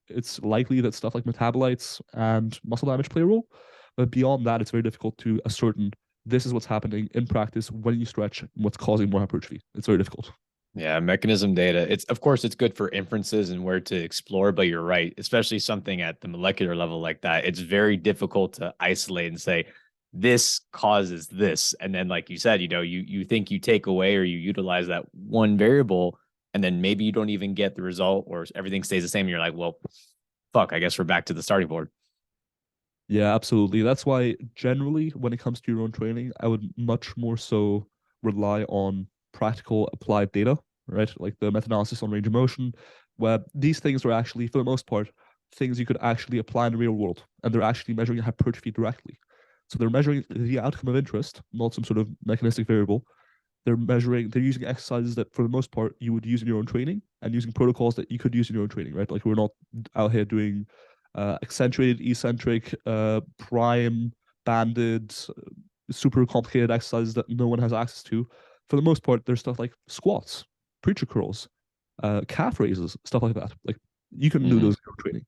It's likely that stuff like metabolites and muscle damage play a role. But beyond that, it's very difficult to ascertain this is what's happening in practice when you stretch and what's causing more hypertrophy. It's very difficult. Yeah, mechanism data. It's, of course, it's good for inferences and where to explore, but you're right, especially something at the molecular level like that. It's very difficult to isolate and say, this causes this. And then, like you said, you think you take away or you utilize that one variable, and then maybe you don't even get the result, or everything stays the same. And you're like, well, fuck, I guess we're back to the starting board. Yeah, absolutely. That's why generally when it comes to your own training, I would much more so rely on practical applied data, right? Like the meta-analysis on range of motion, where these things are actually, for the most part, things you could actually apply in the real world. And they're actually measuring hypertrophy directly. So they're measuring the outcome of interest, not some sort of mechanistic variable. They're using exercises that, for the most part, you would use in your own training, and using protocols that you could use in your own training, right? Like, we're not out here doing accentuated, eccentric, prime, banded, super complicated exercises that no one has access to. For the most part, there's stuff like squats, preacher curls, calf raises, stuff like that. Like, you can do those in your training.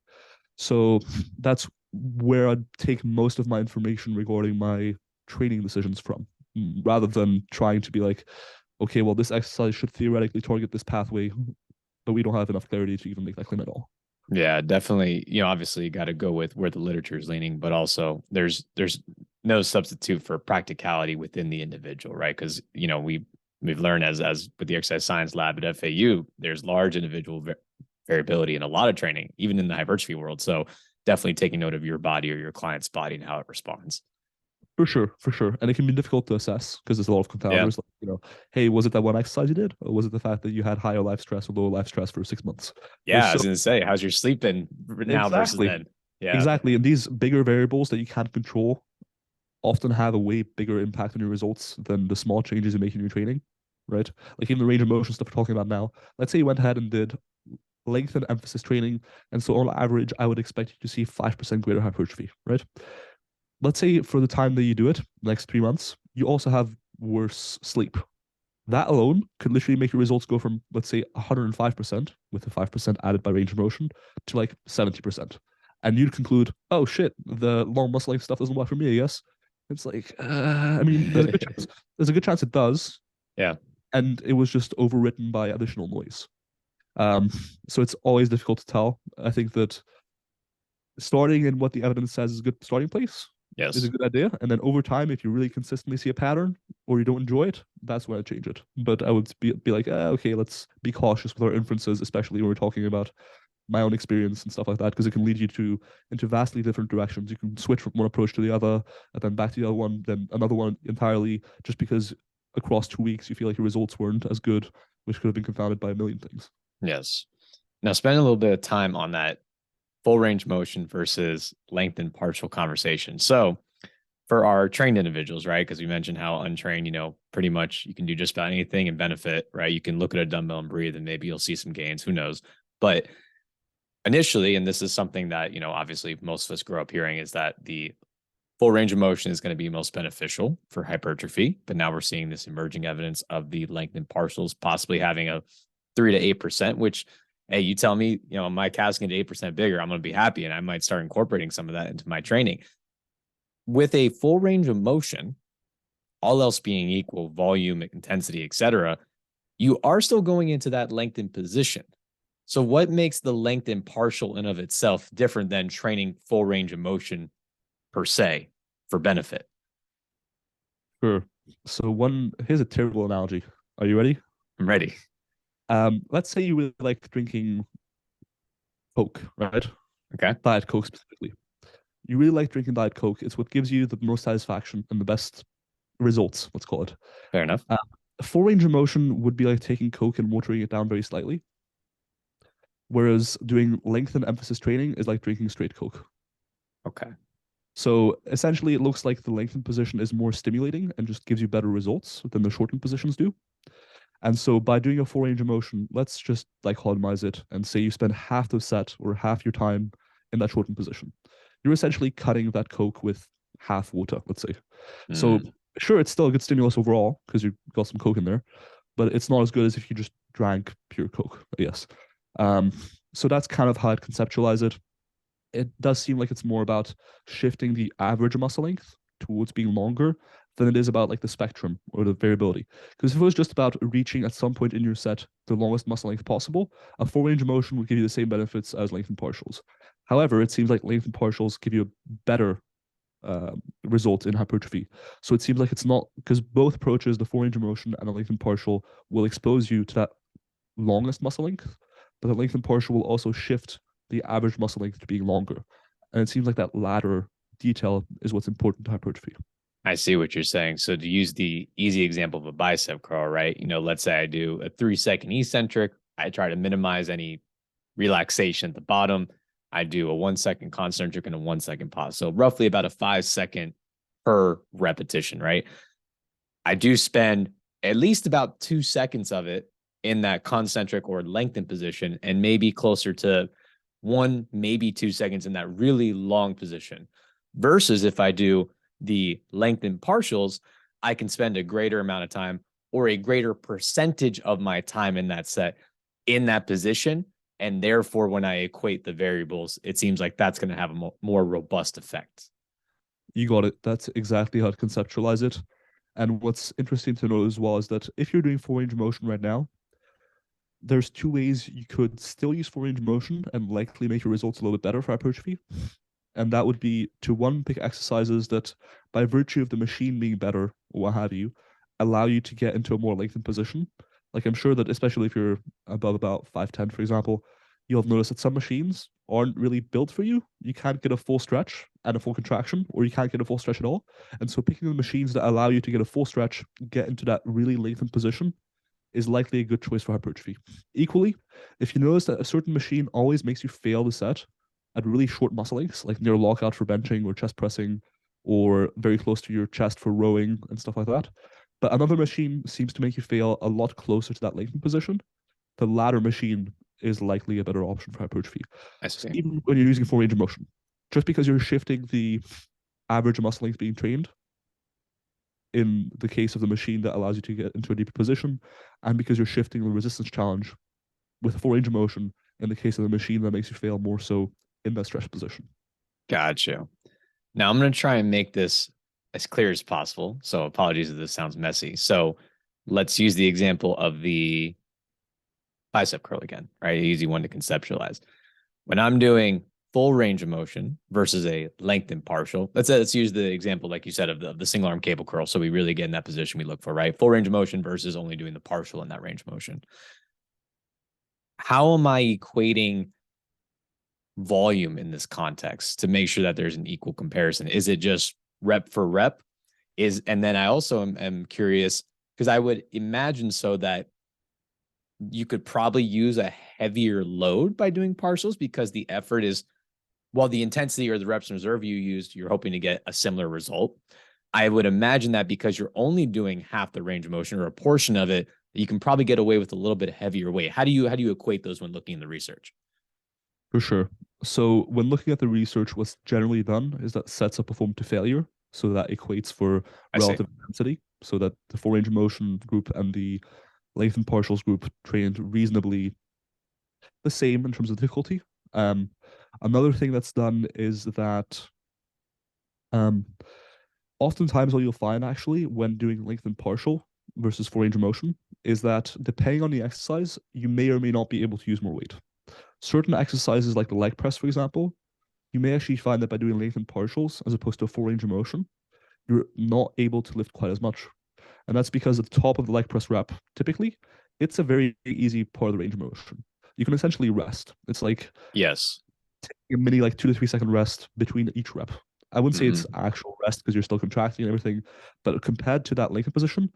So that's where I'd take most of my information regarding my training decisions from, rather than trying to be like, okay, well, this exercise should theoretically target this pathway, but we don't have enough clarity to even make that claim at all. Yeah, definitely. Obviously you got to go with where the literature is leaning, but also there's no substitute for practicality within the individual, right? Because, we've learned as with the exercise science lab at FAU, there's large individual variability in a lot of training, even in the hypertrophy world. So definitely taking note of your body or your client's body and how it responds. For sure. And it can be difficult to assess because there's a lot of confounders. Yeah. Like, hey, was it that one exercise you did? Or was it the fact that you had higher life stress or lower life stress for 6 months? Yeah, I was going to say, how's your sleep been now versus then? Yeah, exactly. And these bigger variables that you can't control often have a way bigger impact on your results than the small changes you make in your training, right? Like even the range of motion stuff we're talking about now. Let's say you went ahead and did length and emphasis training. And so on average, I would expect you to see 5% greater hypertrophy, right? Let's say for the time that you do it, next 3 months, you also have worse sleep. That alone could literally make your results go from, let's say, 105% with the 5% added by range of motion to like 70%. And you'd conclude, oh shit, the long muscle length stuff doesn't work for me, I guess. It's like, I mean, there's a good chance. There's a good chance it does. Yeah. And it was just overwritten by additional noise. So it's always difficult to tell. I think that starting in what the evidence says is a good starting place, is a Yes. good idea. And then over time, if you really consistently see a pattern or you don't enjoy it, that's when I change it. But I would be like, okay, let's be cautious with our inferences, especially when we're talking about my own experience and stuff like that, because it can lead you into vastly different directions. You can switch from one approach to the other, and then back to the other one, then another one entirely, just because across 2 weeks you feel like your results weren't as good, which could have been confounded by a million things. Yes. Now spend a little bit of time on that full range motion versus lengthened partial conversation. So for our trained individuals, right? Because we mentioned how untrained, pretty much you can do just about anything and benefit, right? You can look at a dumbbell and breathe, and maybe you'll see some gains. Who knows? But initially, and this is something that, obviously most of us grow up hearing, is that the full range of motion is going to be most beneficial for hypertrophy. But now we're seeing this emerging evidence of the lengthened partials possibly having a 3 to 8%, which, hey, you tell me, my calves can get 8% bigger, I'm going to be happy. And I might start incorporating some of that into my training. With a full range of motion, all else being equal, volume, intensity, etc., you are still going into that lengthened position. So what makes the lengthened partial in of itself different than training full range of motion per se for benefit? Sure. So here's a terrible analogy. Are you ready? I'm ready. Let's say you really like drinking Coke, right? Okay. Diet Coke specifically. You really like drinking Diet Coke. It's what gives you the most satisfaction and the best results, let's call it. Fair enough. Full range of motion would be like taking Coke and watering it down very slightly. Whereas doing length and emphasis training is like drinking straight Coke. Okay. So essentially, it looks like the lengthened position is more stimulating and just gives you better results than the shortened positions do. And so by doing a full range of motion, let's just dichotomize it and say you spend half the set or half your time in that shortened position. You're essentially cutting that Coke with half water, let's say. So sure, it's still a good stimulus overall because you've got some Coke in there, but it's not as good as if you just drank pure Coke, I guess. So that's kind of how I'd conceptualize it. It does seem like it's more about shifting the average muscle length towards being longer than it is about like the spectrum or the variability. Because if it was just about reaching at some point in your set the longest muscle length possible, a full range of motion would give you the same benefits as lengthened partials. However, it seems like lengthened partials give you a better result in hypertrophy. So it seems like it's not, because both approaches, the full range of motion and the lengthened partial, will expose you to that longest muscle length, but the lengthened partial will also shift the average muscle length to being longer. And it seems like that latter detail is what's important to hypertrophy. I see what you're saying. So to use the easy example of a bicep curl, right? Let's say I do a 3-second eccentric. I try to minimize any relaxation at the bottom. I do a 1-second concentric and a 1-second pause. So roughly about a 5-second per repetition, right? I do spend at least about 2 seconds of it in that concentric or lengthened position, and maybe closer to 1, maybe 2 seconds in that really long position. Versus if I do the lengthened partials, I can spend a greater amount of time or a greater percentage of my time in that set in that position. And therefore, when I equate the variables, it seems like that's going to have a more robust effect. You got it. That's exactly how to conceptualize it. And what's interesting to know as well is that if you're doing full range of motion right now, there's 2 ways you could still use full range of motion and likely make your results a little bit better for hypertrophy. And that would be to, one, pick exercises that, by virtue of the machine being better or what have you, allow you to get into a more lengthened position. Like I'm sure that especially if you're above about 5'10", for example, you'll have noticed that some machines aren't really built for you. You can't get a full stretch and a full contraction, or you can't get a full stretch at all. And so picking the machines that allow you to get a full stretch, get into that really lengthened position, is likely a good choice for hypertrophy. Equally, if you notice that a certain machine always makes you fail the set at really short muscle lengths, like near lockout for benching or chest pressing, or very close to your chest for rowing and stuff like that, but another machine seems to make you fail a lot closer to that lengthened position, the latter machine is likely a better option for hypertrophy. I see. Even when you're using full range of motion, just because you're shifting the average muscle length being trained in the case of the machine that allows you to get into a deeper position, and because you're shifting the resistance challenge with full range of motion in the case of the machine that makes you fail more so in that stretch position. Gotcha. Now I'm going to try and make this as clear as possible. So apologies if this sounds messy. So let's use the example of the bicep curl again, right? Easy one to conceptualize. When I'm doing full range of motion versus a lengthened partial. Let's use the example, like you said, of the single arm cable curl. So we really get in that position we look for, right? Full range of motion versus only doing the partial in that range of motion. How am I equating volume in this context to make sure that there's an equal comparison? Is it just rep for rep? And then I also am curious, because I would imagine so that you could probably use a heavier load by doing partials, because the effort is, while the intensity or the reps in reserve you used, you're hoping to get a similar result. I would imagine that because you're only doing half the range of motion or a portion of it, you can probably get away with a little bit heavier weight. How do you equate those when looking in the research? For sure. So when looking at the research, what's generally done is that sets are performed to failure. So that equates for relative intensity. So that the full range of motion group and the lengthened partials group trained reasonably the same in terms of difficulty. Another thing that's done is that oftentimes what you'll find actually when doing lengthened partial versus full range of motion is that depending on the exercise, you may or may not be able to use more weight. Certain exercises like the leg press, for example, you may actually find that by doing lengthened partials as opposed to a full range of motion, you're not able to lift quite as much. And that's because at the top of the leg press rep, typically, it's a very easy part of the range of motion. You can essentially rest. It's like taking a mini 2 to 3 second rest between each rep. I wouldn't say it's actual rest because you're still contracting and everything, but compared to that lengthened position,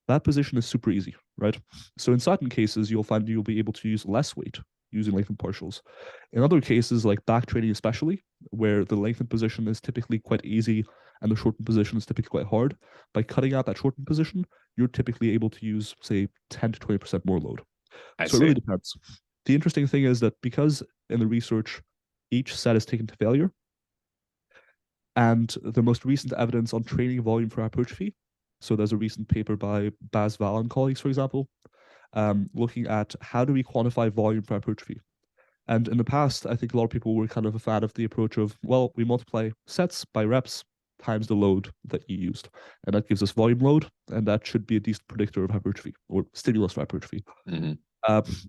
that position is super easy, right? So in certain cases, you'll find you'll be able to use less weight using lengthened partials. In other cases, like back training especially, where the lengthened position is typically quite easy and the shortened position is typically quite hard, by cutting out that shortened position, you're typically able to use, say, 10 to 20% more load. So it really depends. The interesting thing is that because in the research, each set is taken to failure, and the most recent evidence on training volume for hypertrophy, so there's a recent paper by Baz Val and colleagues, for example, looking at how do we quantify volume for hypertrophy. And in the past, I think a lot of people were kind of a fan of the approach of, well, we multiply sets by reps times the load that you used. And that gives us volume load, and that should be a decent predictor of hypertrophy or stimulus for hypertrophy.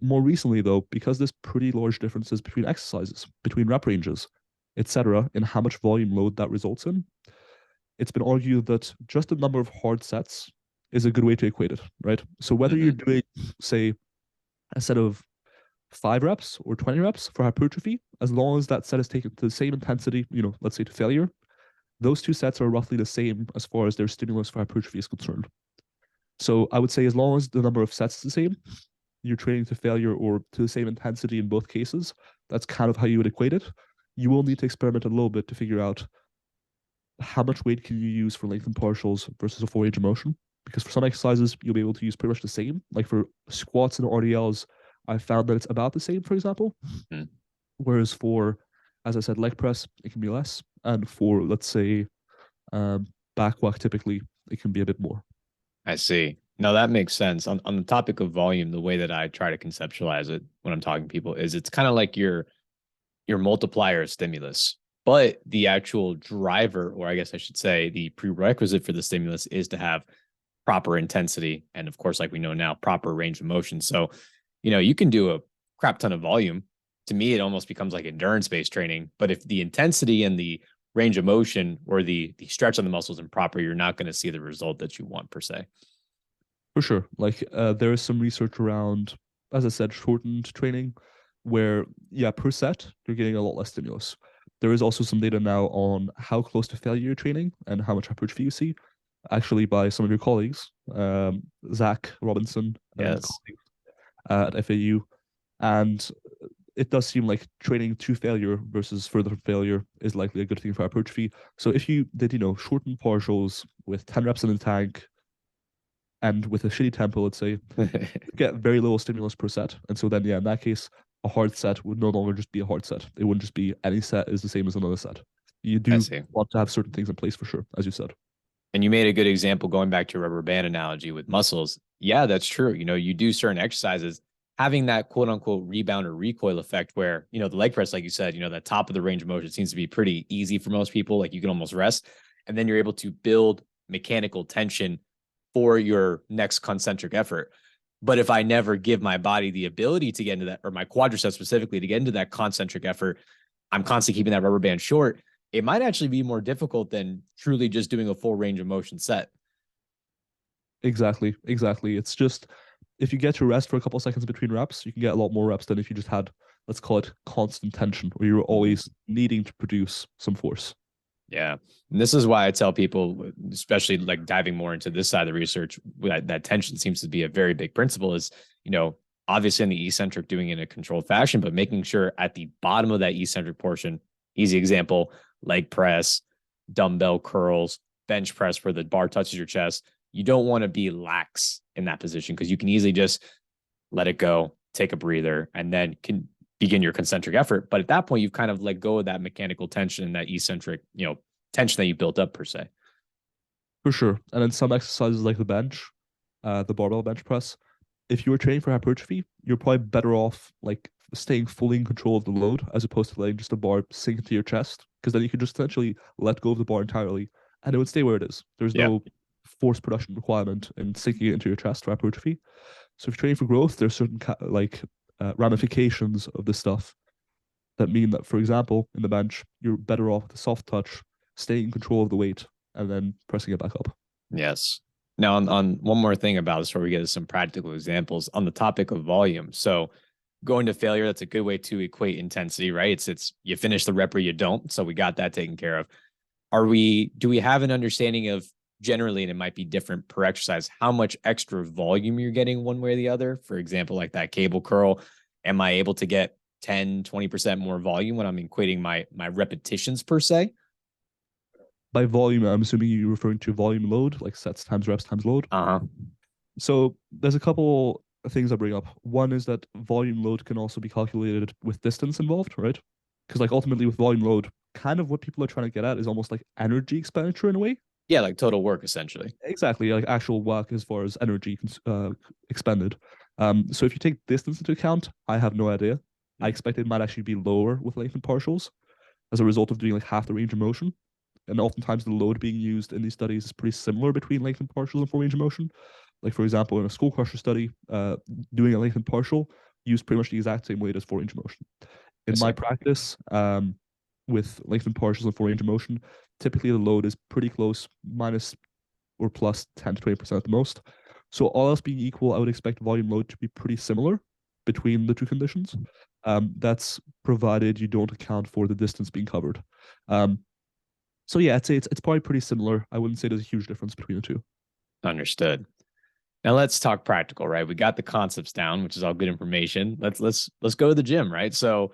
More recently, though, because there's pretty large differences between exercises, between rep ranges, etc., in how much volume load that results in, it's been argued that just the number of hard sets is a good way to equate it, right? So whether you're doing, say, a set of 5 reps or 20 reps for hypertrophy, as long as that set is taken to the same intensity, let's say to failure, those two sets are roughly the same as far as their stimulus for hypertrophy is concerned. So I would say as long as the number of sets is the same, you're training to failure or to the same intensity in both cases, that's kind of how you would equate it. You will need to experiment a little bit to figure out how much weight can you use for lengthened partials versus a full range of motion. Because for some exercises, you'll be able to use pretty much the same. Like for squats and RDLs, I found that it's about the same, for example. Whereas for, as I said, leg press, it can be less. And for, let's say, back walk, typically, it can be a bit more. I see. No, that makes sense. On the topic of volume, the way that I try to conceptualize it when I'm talking to people is it's kind of like your multiplier stimulus, but the actual driver, or I guess I should say the prerequisite for the stimulus is to have proper intensity. And of course, like we know now, proper range of motion. So, you can do a crap ton of volume. To me, it almost becomes like endurance-based training. But if the intensity and the range of motion or the stretch on the muscles is improper, you're not going to see the result that you want per se. For sure. Like there is some research around, as I said, shortened training where, per set, you're getting a lot less stimulus. There is also some data now on how close to failure you're training and how much hypertrophy you see, actually by some of your colleagues, Zach Robinson and at FAU. And it does seem like training to failure versus further failure is likely a good thing for hypertrophy. So if you did, shortened partials with 10 reps in the tank and with a shitty tempo, let's say, you get very little stimulus per set. And so then, in that case, a hard set would no longer just be a hard set. It wouldn't just be any set is the same as another set. You do want to have certain things in place for sure, as you said. And you made a good example going back to your rubber band analogy with muscles. Yeah, that's true. You do certain exercises having that quote unquote rebound or recoil effect where, the leg press, like you said, that top of the range of motion seems to be pretty easy for most people. Like you can almost rest, and then you're able to build mechanical tension for your next concentric effort. But if I never give my body the ability to get into that, or my quadriceps specifically to get into that concentric effort, I'm constantly keeping that rubber band short, it might actually be more difficult than truly just doing a full range of motion set. Exactly. It's just if you get to rest for a couple of seconds between reps, you can get a lot more reps than if you just had, let's call it constant tension, where you're always needing to produce some force. Yeah. And this is why I tell people, especially like diving more into this side of the research, that tension seems to be a very big principle is, obviously in the eccentric doing it in a controlled fashion, but making sure at the bottom of that eccentric portion, easy example, leg press, dumbbell curls, bench press where the bar touches your chest. You don't want to be lax in that position because you can easily just let it go, take a breather, and then can begin your concentric effort. But at that point, you've kind of let go of that mechanical tension and that eccentric, tension that you built up per se. For sure. And then some exercises like the bench, the barbell bench press, if you were training for hypertrophy, you're probably better off like staying fully in control of the load as opposed to letting just the bar sink into your chest, because then you could just essentially let go of the bar entirely and it would stay where it is. There's no force production requirement in sinking it into your chest for hypertrophy. So if you're training for growth, there's certain ramifications of this stuff that mean that, for example, in the bench, you're better off with a soft touch, staying in control of the weight, and then pressing it back up. Yes. Now, on one more thing about this, before we get to some practical examples on the topic of volume. So going to failure, that's a good way to equate intensity, right? It's you finish the rep or you don't. So we got that taken care of. Do we have an understanding of generally, and it might be different per exercise, how much extra volume you're getting one way or the other? For example, like that cable curl, am I able to get 10, 20% more volume when I'm equating my repetitions per se? By volume, I'm assuming you're referring to volume load, like sets times reps times load. So there's a couple of things I bring up. One is that volume load can also be calculated with distance involved, right? Because like ultimately with volume load, kind of what people are trying to get at is almost like energy expenditure in a way. Yeah, like total work essentially. Exactly, like actual work as far as energy expended. So if you take distance into account, I have no idea. I expect it might actually be lower with lengthened partials as a result of doing like half the range of motion. And oftentimes the load being used in these studies is pretty similar between lengthened partials and full range of motion. Like for example, in a skull crusher study, doing a lengthened partial used pretty much the exact same weight as full range of motion. In my practice, with lengthened partials and full range of motion, typically the load is pretty close, minus or plus 10 to 20% at the most. So all else being equal, I would expect volume load to be pretty similar between the two conditions. That's provided you don't account for the distance being covered. So yeah, I'd say it's probably pretty similar. I wouldn't say there's a huge difference between the two. Understood. Now let's talk practical, right? We got the concepts down, which is all good information. Let's go to the gym, right? So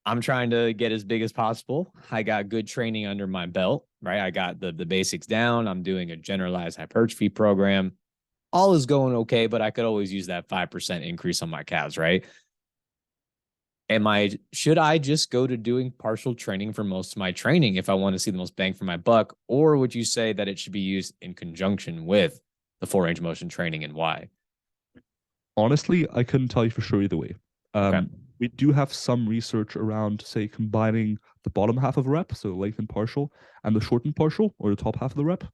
I'm trying to get as big as possible. I got good training under my belt, right? I got the basics down. I'm doing a generalized hypertrophy program. All is going okay, but I could always use that 5% increase on my calves, right? Should I just go to doing partial training for most of my training if I want to see the most bang for my buck? Or would you say that it should be used in conjunction with the full range of motion training, and why? Honestly, I couldn't tell you for sure either way. Okay. We do have some research around, say, combining the bottom half of a rep, so lengthened partial, and the shortened partial, or the top half of the rep.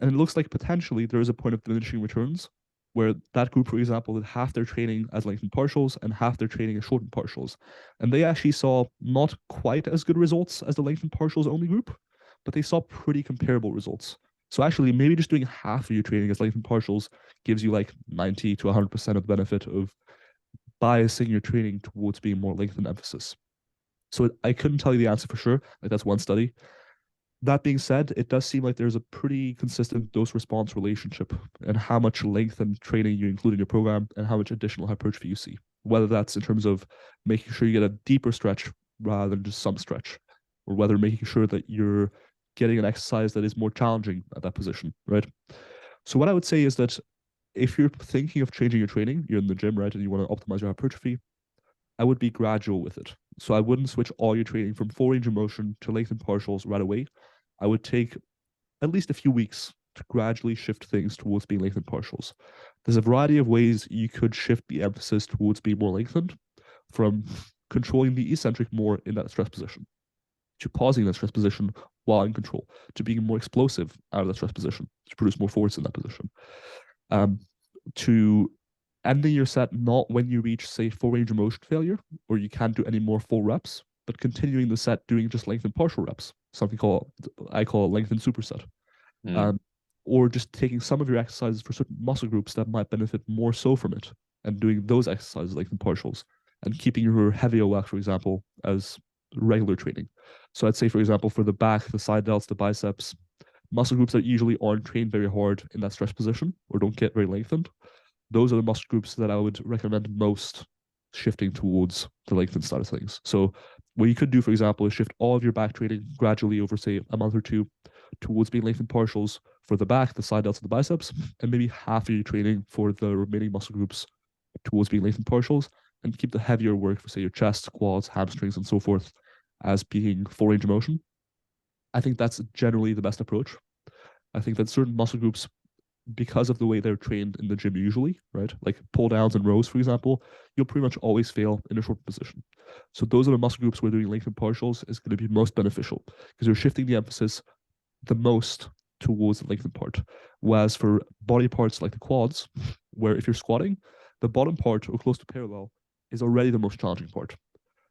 And it looks like potentially there is a point of diminishing returns where that group, for example, did half their training as lengthened partials and half their training as shortened partials. And they actually saw not quite as good results as the lengthened partials only group, but they saw pretty comparable results. So actually, maybe just doing half of your training as lengthened partials gives you like 90 to 100% of the benefit of biasing your training towards being more lengthened emphasis. So I couldn't tell you the answer for sure. Like that's one study. That being said, it does seem like there's a pretty consistent dose-response relationship and how much lengthened training you include in your program and how much additional hypertrophy you see. Whether that's in terms of making sure you get a deeper stretch rather than just some stretch, or whether making sure that you're getting an exercise that is more challenging at that position, right? So what I would say is that if you're thinking of changing your training, you're in the gym, right, and you want to optimize your hypertrophy, I would be gradual with it. So I wouldn't switch all your training from full range of motion to lengthened partials right away. I would take at least a few weeks to gradually shift things towards being lengthened partials. There's a variety of ways you could shift the emphasis towards being more lengthened, from controlling the eccentric more in that stress position, to pausing that stress position while in control, to being more explosive out of that stress position, to produce more force in that position, to ending your set not when you reach, say, full range of motion failure, or you can't do any more full reps, but continuing the set doing just lengthened partial reps, something I call a lengthened superset. Or just taking some of your exercises for certain muscle groups that might benefit more so from it and doing those exercises like in partials and keeping your heavy OX, for example, as regular training. So I'd say, for example, for the back, the side delts, the biceps, muscle groups that usually aren't trained very hard in that stretch position or don't get very lengthened, those are the muscle groups that I would recommend most shifting towards the lengthened side of things. So what you could do, for example, is shift all of your back training gradually over, say, a month or two towards being lengthened partials for the back, the side delts, and the biceps, and maybe half of your training for the remaining muscle groups towards being lengthened partials, and keep the heavier work for, say, your chest, quads, hamstrings, and so forth as being full range of motion. I think that's generally the best approach. I think that certain muscle groups, because of the way they're trained in the gym usually, right? Like pull downs and rows, for example, you'll pretty much always fail in a short position. So those are the muscle groups where doing lengthened partials is going to be most beneficial because you're shifting the emphasis the most towards the lengthened part. Whereas for body parts like the quads, where if you're squatting, the bottom part or close to parallel is already the most challenging part.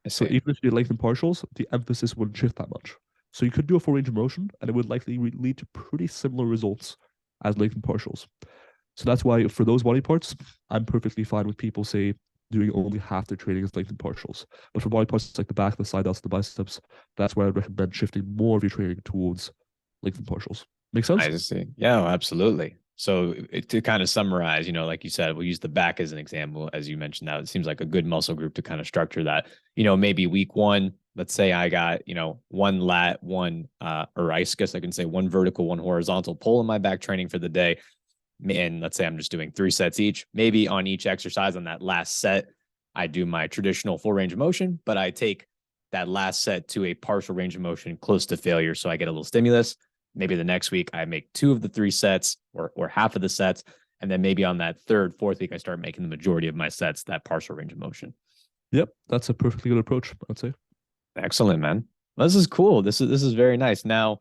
So even if you do lengthened partials, the emphasis wouldn't shift that much. So you could do a full range of motion and it would likely lead to pretty similar results as lengthened partials. So that's why for those body parts, I'm perfectly fine with people, say, doing only half their training as lengthened partials. But for body parts like the back, the side delts, the biceps, that's where I'd recommend shifting more of your training towards lengthened partials. Make sense? I see. Yeah, absolutely. So to kind of summarize, like you said, we'll use the back as an example, as you mentioned. Now it seems like a good muscle group to kind of structure that. Maybe week one, let's say I got, one lat, one, or I guess I can say one vertical, one horizontal pull in my back training for the day. And let's say I'm just doing 3 sets each. Maybe on each exercise on that last set, I do my traditional full range of motion, but I take that last set to a partial range of motion close to failure. So I get a little stimulus. Maybe the next week I make 2 of the 3 sets or half of the sets. And then maybe on that 3rd, 4th week, I start making the majority of my sets that partial range of motion. Yep. That's a perfectly good approach, I'd say. Excellent, man. Well, this is cool. This is very nice. Now,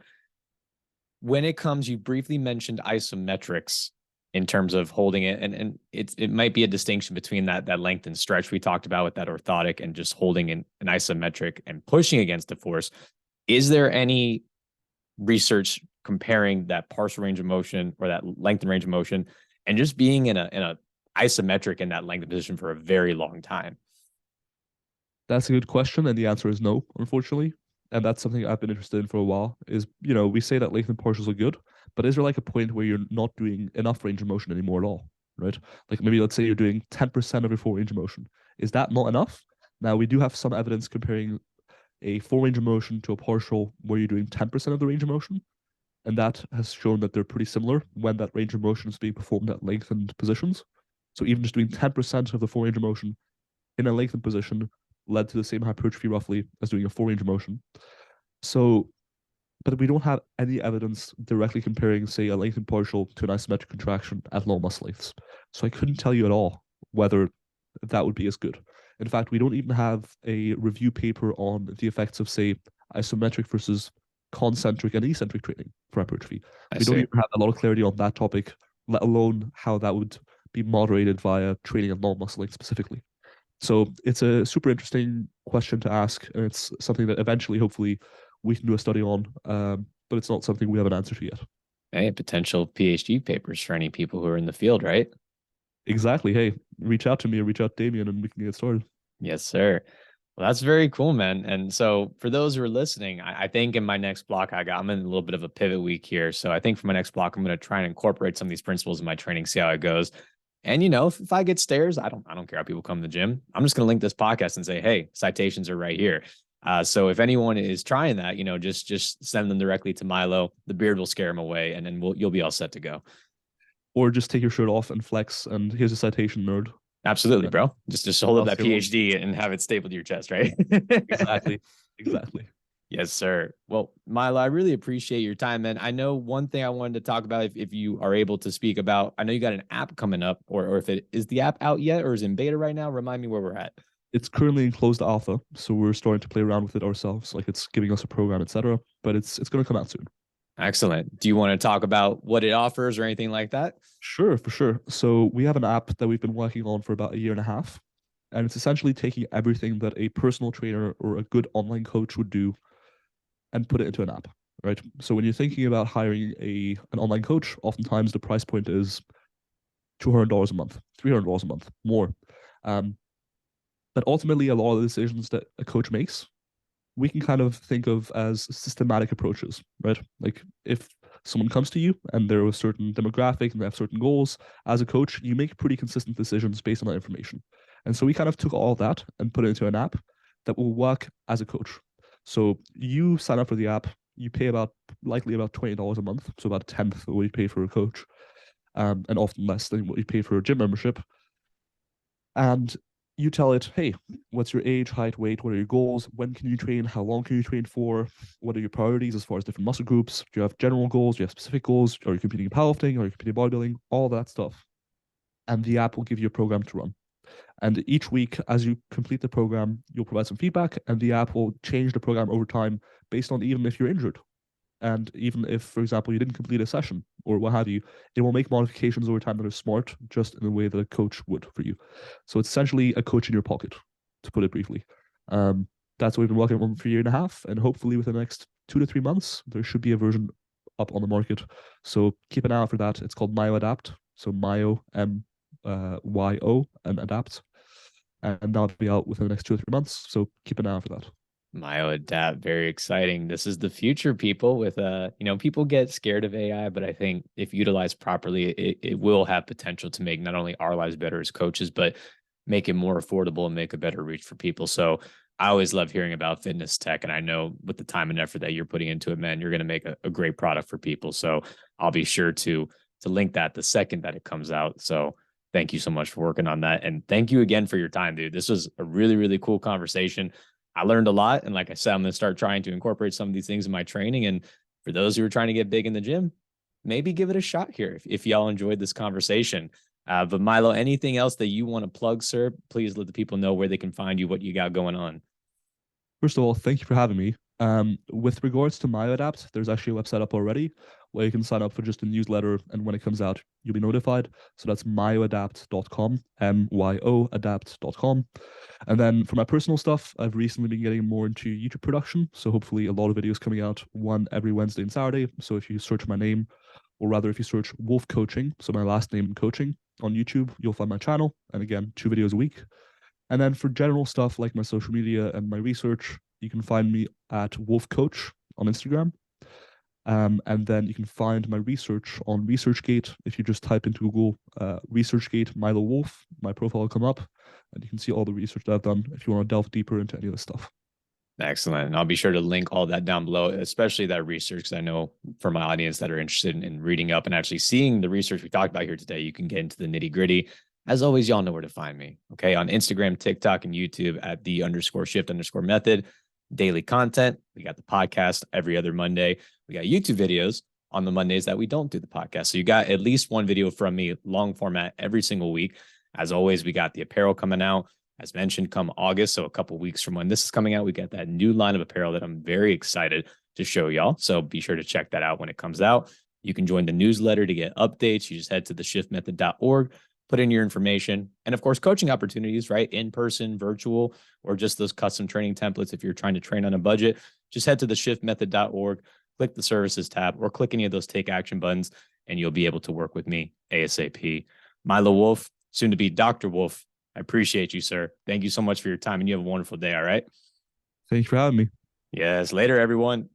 when it comes, you briefly mentioned isometrics in terms of holding it. And it might be a distinction between that length and stretch we talked about with that orthotic and just holding an isometric and pushing against the force. Is there any research comparing that partial range of motion or that lengthened range of motion and just being in a isometric in that lengthened position for a very long time? That's a good question. And the answer is no, unfortunately. And that's something I've been interested in for a while is, we say that lengthened partials are good, but is there like a point where you're not doing enough range of motion anymore at all, right? Like maybe let's say you're doing 10% of your full range of motion. Is that not enough? Now we do have some evidence comparing a full range of motion to a partial where you're doing 10% of the range of motion. And that has shown that they're pretty similar when that range of motion is being performed at lengthened positions. So even just doing 10% of the full range of motion in a lengthened position led to the same hypertrophy roughly as doing a full range of motion. So, but we don't have any evidence directly comparing, say, a lengthened partial to an isometric contraction at low muscle lengths. So I couldn't tell you at all whether that would be as good. In fact, we don't even have a review paper on the effects of, say, isometric versus concentric and eccentric training for hypertrophy. We don't even have a lot of clarity on that topic, let alone how that would be moderated via training at low muscle length specifically. So it's a super interesting question to ask, and it's something that eventually, hopefully, we can do a study on, but it's not something we have an answer to yet. Hey, potential PhD papers for any people who are in the field, right? Exactly. Hey, reach out to me or reach out to Damien and we can get started. Yes, sir. Well, that's very cool, man. And so for those who are listening, I think in my next block, I'm in a little bit of a pivot week here. So I think for my next block, I'm going to try and incorporate some of these principles in my training, see how it goes. And, if I get stares, I don't care how people come to the gym. I'm just going to link this podcast and say, hey, citations are right here. So if anyone is trying that, just send them directly to Milo. The beard will scare them away, and then you'll be all set to go. Or just take your shirt off and flex, and here's a citation, nerd. Absolutely, bro. Just hold up that PhD and have it stapled to your chest, right? Exactly. Yes, sir. Well, Milo, I really appreciate your time, man. I know one thing I wanted to talk about, if you are able to speak about, I know you got an app coming up, or if it is the app out yet or is in beta right now. Remind me where we're at. It's currently in closed alpha, so we're starting to play around with it ourselves. Like it's giving us a program, etc. But it's going to come out soon. Excellent. Do you want to talk about what it offers or anything like that? Sure, for sure. So we have an app that we've been working on for about 1.5 years. And it's essentially taking everything that a personal trainer or a good online coach would do and put it into an app, right? So when you're thinking about hiring an online coach, oftentimes the price point is $200 a month, $300 a month, more. But ultimately, a lot of the decisions that a coach makes, we can kind of think of as systematic approaches, right? Like if someone comes to you and they're a certain demographic and they have certain goals, as a coach, you make pretty consistent decisions based on that information. And so we kind of took all of that and put it into an app that will work as a coach. So you sign up for the app, you pay likely about $20 a month, so about a tenth of what you pay for a coach, and often less than what you pay for a gym membership. And you tell it, hey, what's your age, height, weight? What are your goals? When can you train? How long can you train for? What are your priorities as far as different muscle groups? Do you have general goals? Do you have specific goals? Are you competing in powerlifting? Are you competing in bodybuilding? All that stuff. And the app will give you a program to run. And each week, as you complete the program, you'll provide some feedback, and the app will change the program over time based on even if you're injured. And even if, for example, you didn't complete a session or what have you, it will make modifications over time that are smart, just in the way that a coach would for you. So it's essentially a coach in your pocket, to put it briefly. That's what we've been working on for a year and a half. And hopefully within the next 2 to 3 months, there should be a version up on the market. So keep an eye out for that. It's called MyoAdapt. So Myo, MYO, and Adapt. And that'll be out within the next 2 or 3 months. So keep an eye out for that. MyoAdapt, very exciting. This is the future, people. With people get scared of AI, but I think if utilized properly, it will have potential to make not only our lives better as coaches, but make it more affordable and make a better reach for people. So I always love hearing about fitness tech, and I know with the time and effort that you're putting into it, man, you're going to make a great product for people. So I'll be sure to link that the second that it comes out. So thank you so much for working on that, and thank you again for your time, dude. This was a really, really cool conversation. I learned a lot. And like I said, I'm going to start trying to incorporate some of these things in my training. And for those who are trying to get big in the gym, maybe give it a shot here if y'all enjoyed this conversation. But Milo, anything else that you want to plug, sir? Please let the people know where they can find you, what you got going on. First of all, thank you for having me. With regards to MyoAdapt, there's actually a website up already where you can sign up for just a newsletter, and when it comes out, you'll be notified. So that's myoadapt.com, MYOAdapt.com. And then for my personal stuff, I've recently been getting more into YouTube production. So hopefully a lot of videos coming out, one every Wednesday and Saturday. So if you search my name, or rather if you search Wolf Coaching, so my last name and coaching on YouTube, you'll find my channel. And again, 2 videos a week. And then for general stuff like my social media and my research, you can find me at Wolf Coach on Instagram. And then you can find my research on ResearchGate. If you just type into Google ResearchGate Milo Wolf, my profile will come up, and you can see all the research that I've done if you want to delve deeper into any of this stuff. Excellent. And I'll be sure to link all that down below, especially that research, because I know for my audience that are interested in reading up and actually seeing the research we talked about here today, you can get into the nitty gritty. As always, y'all know where to find me. Okay. On Instagram, TikTok, and YouTube at _shift_method. Daily content. We got the podcast every other Monday. We got YouTube videos on the Mondays that we don't do the podcast. So you got at least one video from me, long format, every single week. As always, we got the apparel coming out, as mentioned, come August. So a couple of weeks from when this is coming out, we got that new line of apparel that I'm very excited to show y'all. So be sure to check that out when it comes out. You can join the newsletter to get updates. You just head to theshiftmethod.org. Put in your information, and of course, coaching opportunities, right? In person, virtual, or just those custom training templates. If you're trying to train on a budget, just head to theshiftmethod.org, click the services tab, or click any of those take action buttons, and you'll be able to work with me ASAP. Milo Wolf, soon to be Dr. Wolf. I appreciate you, sir. Thank you so much for your time, and you have a wonderful day. All right. Thanks for having me. Yes. Later, everyone.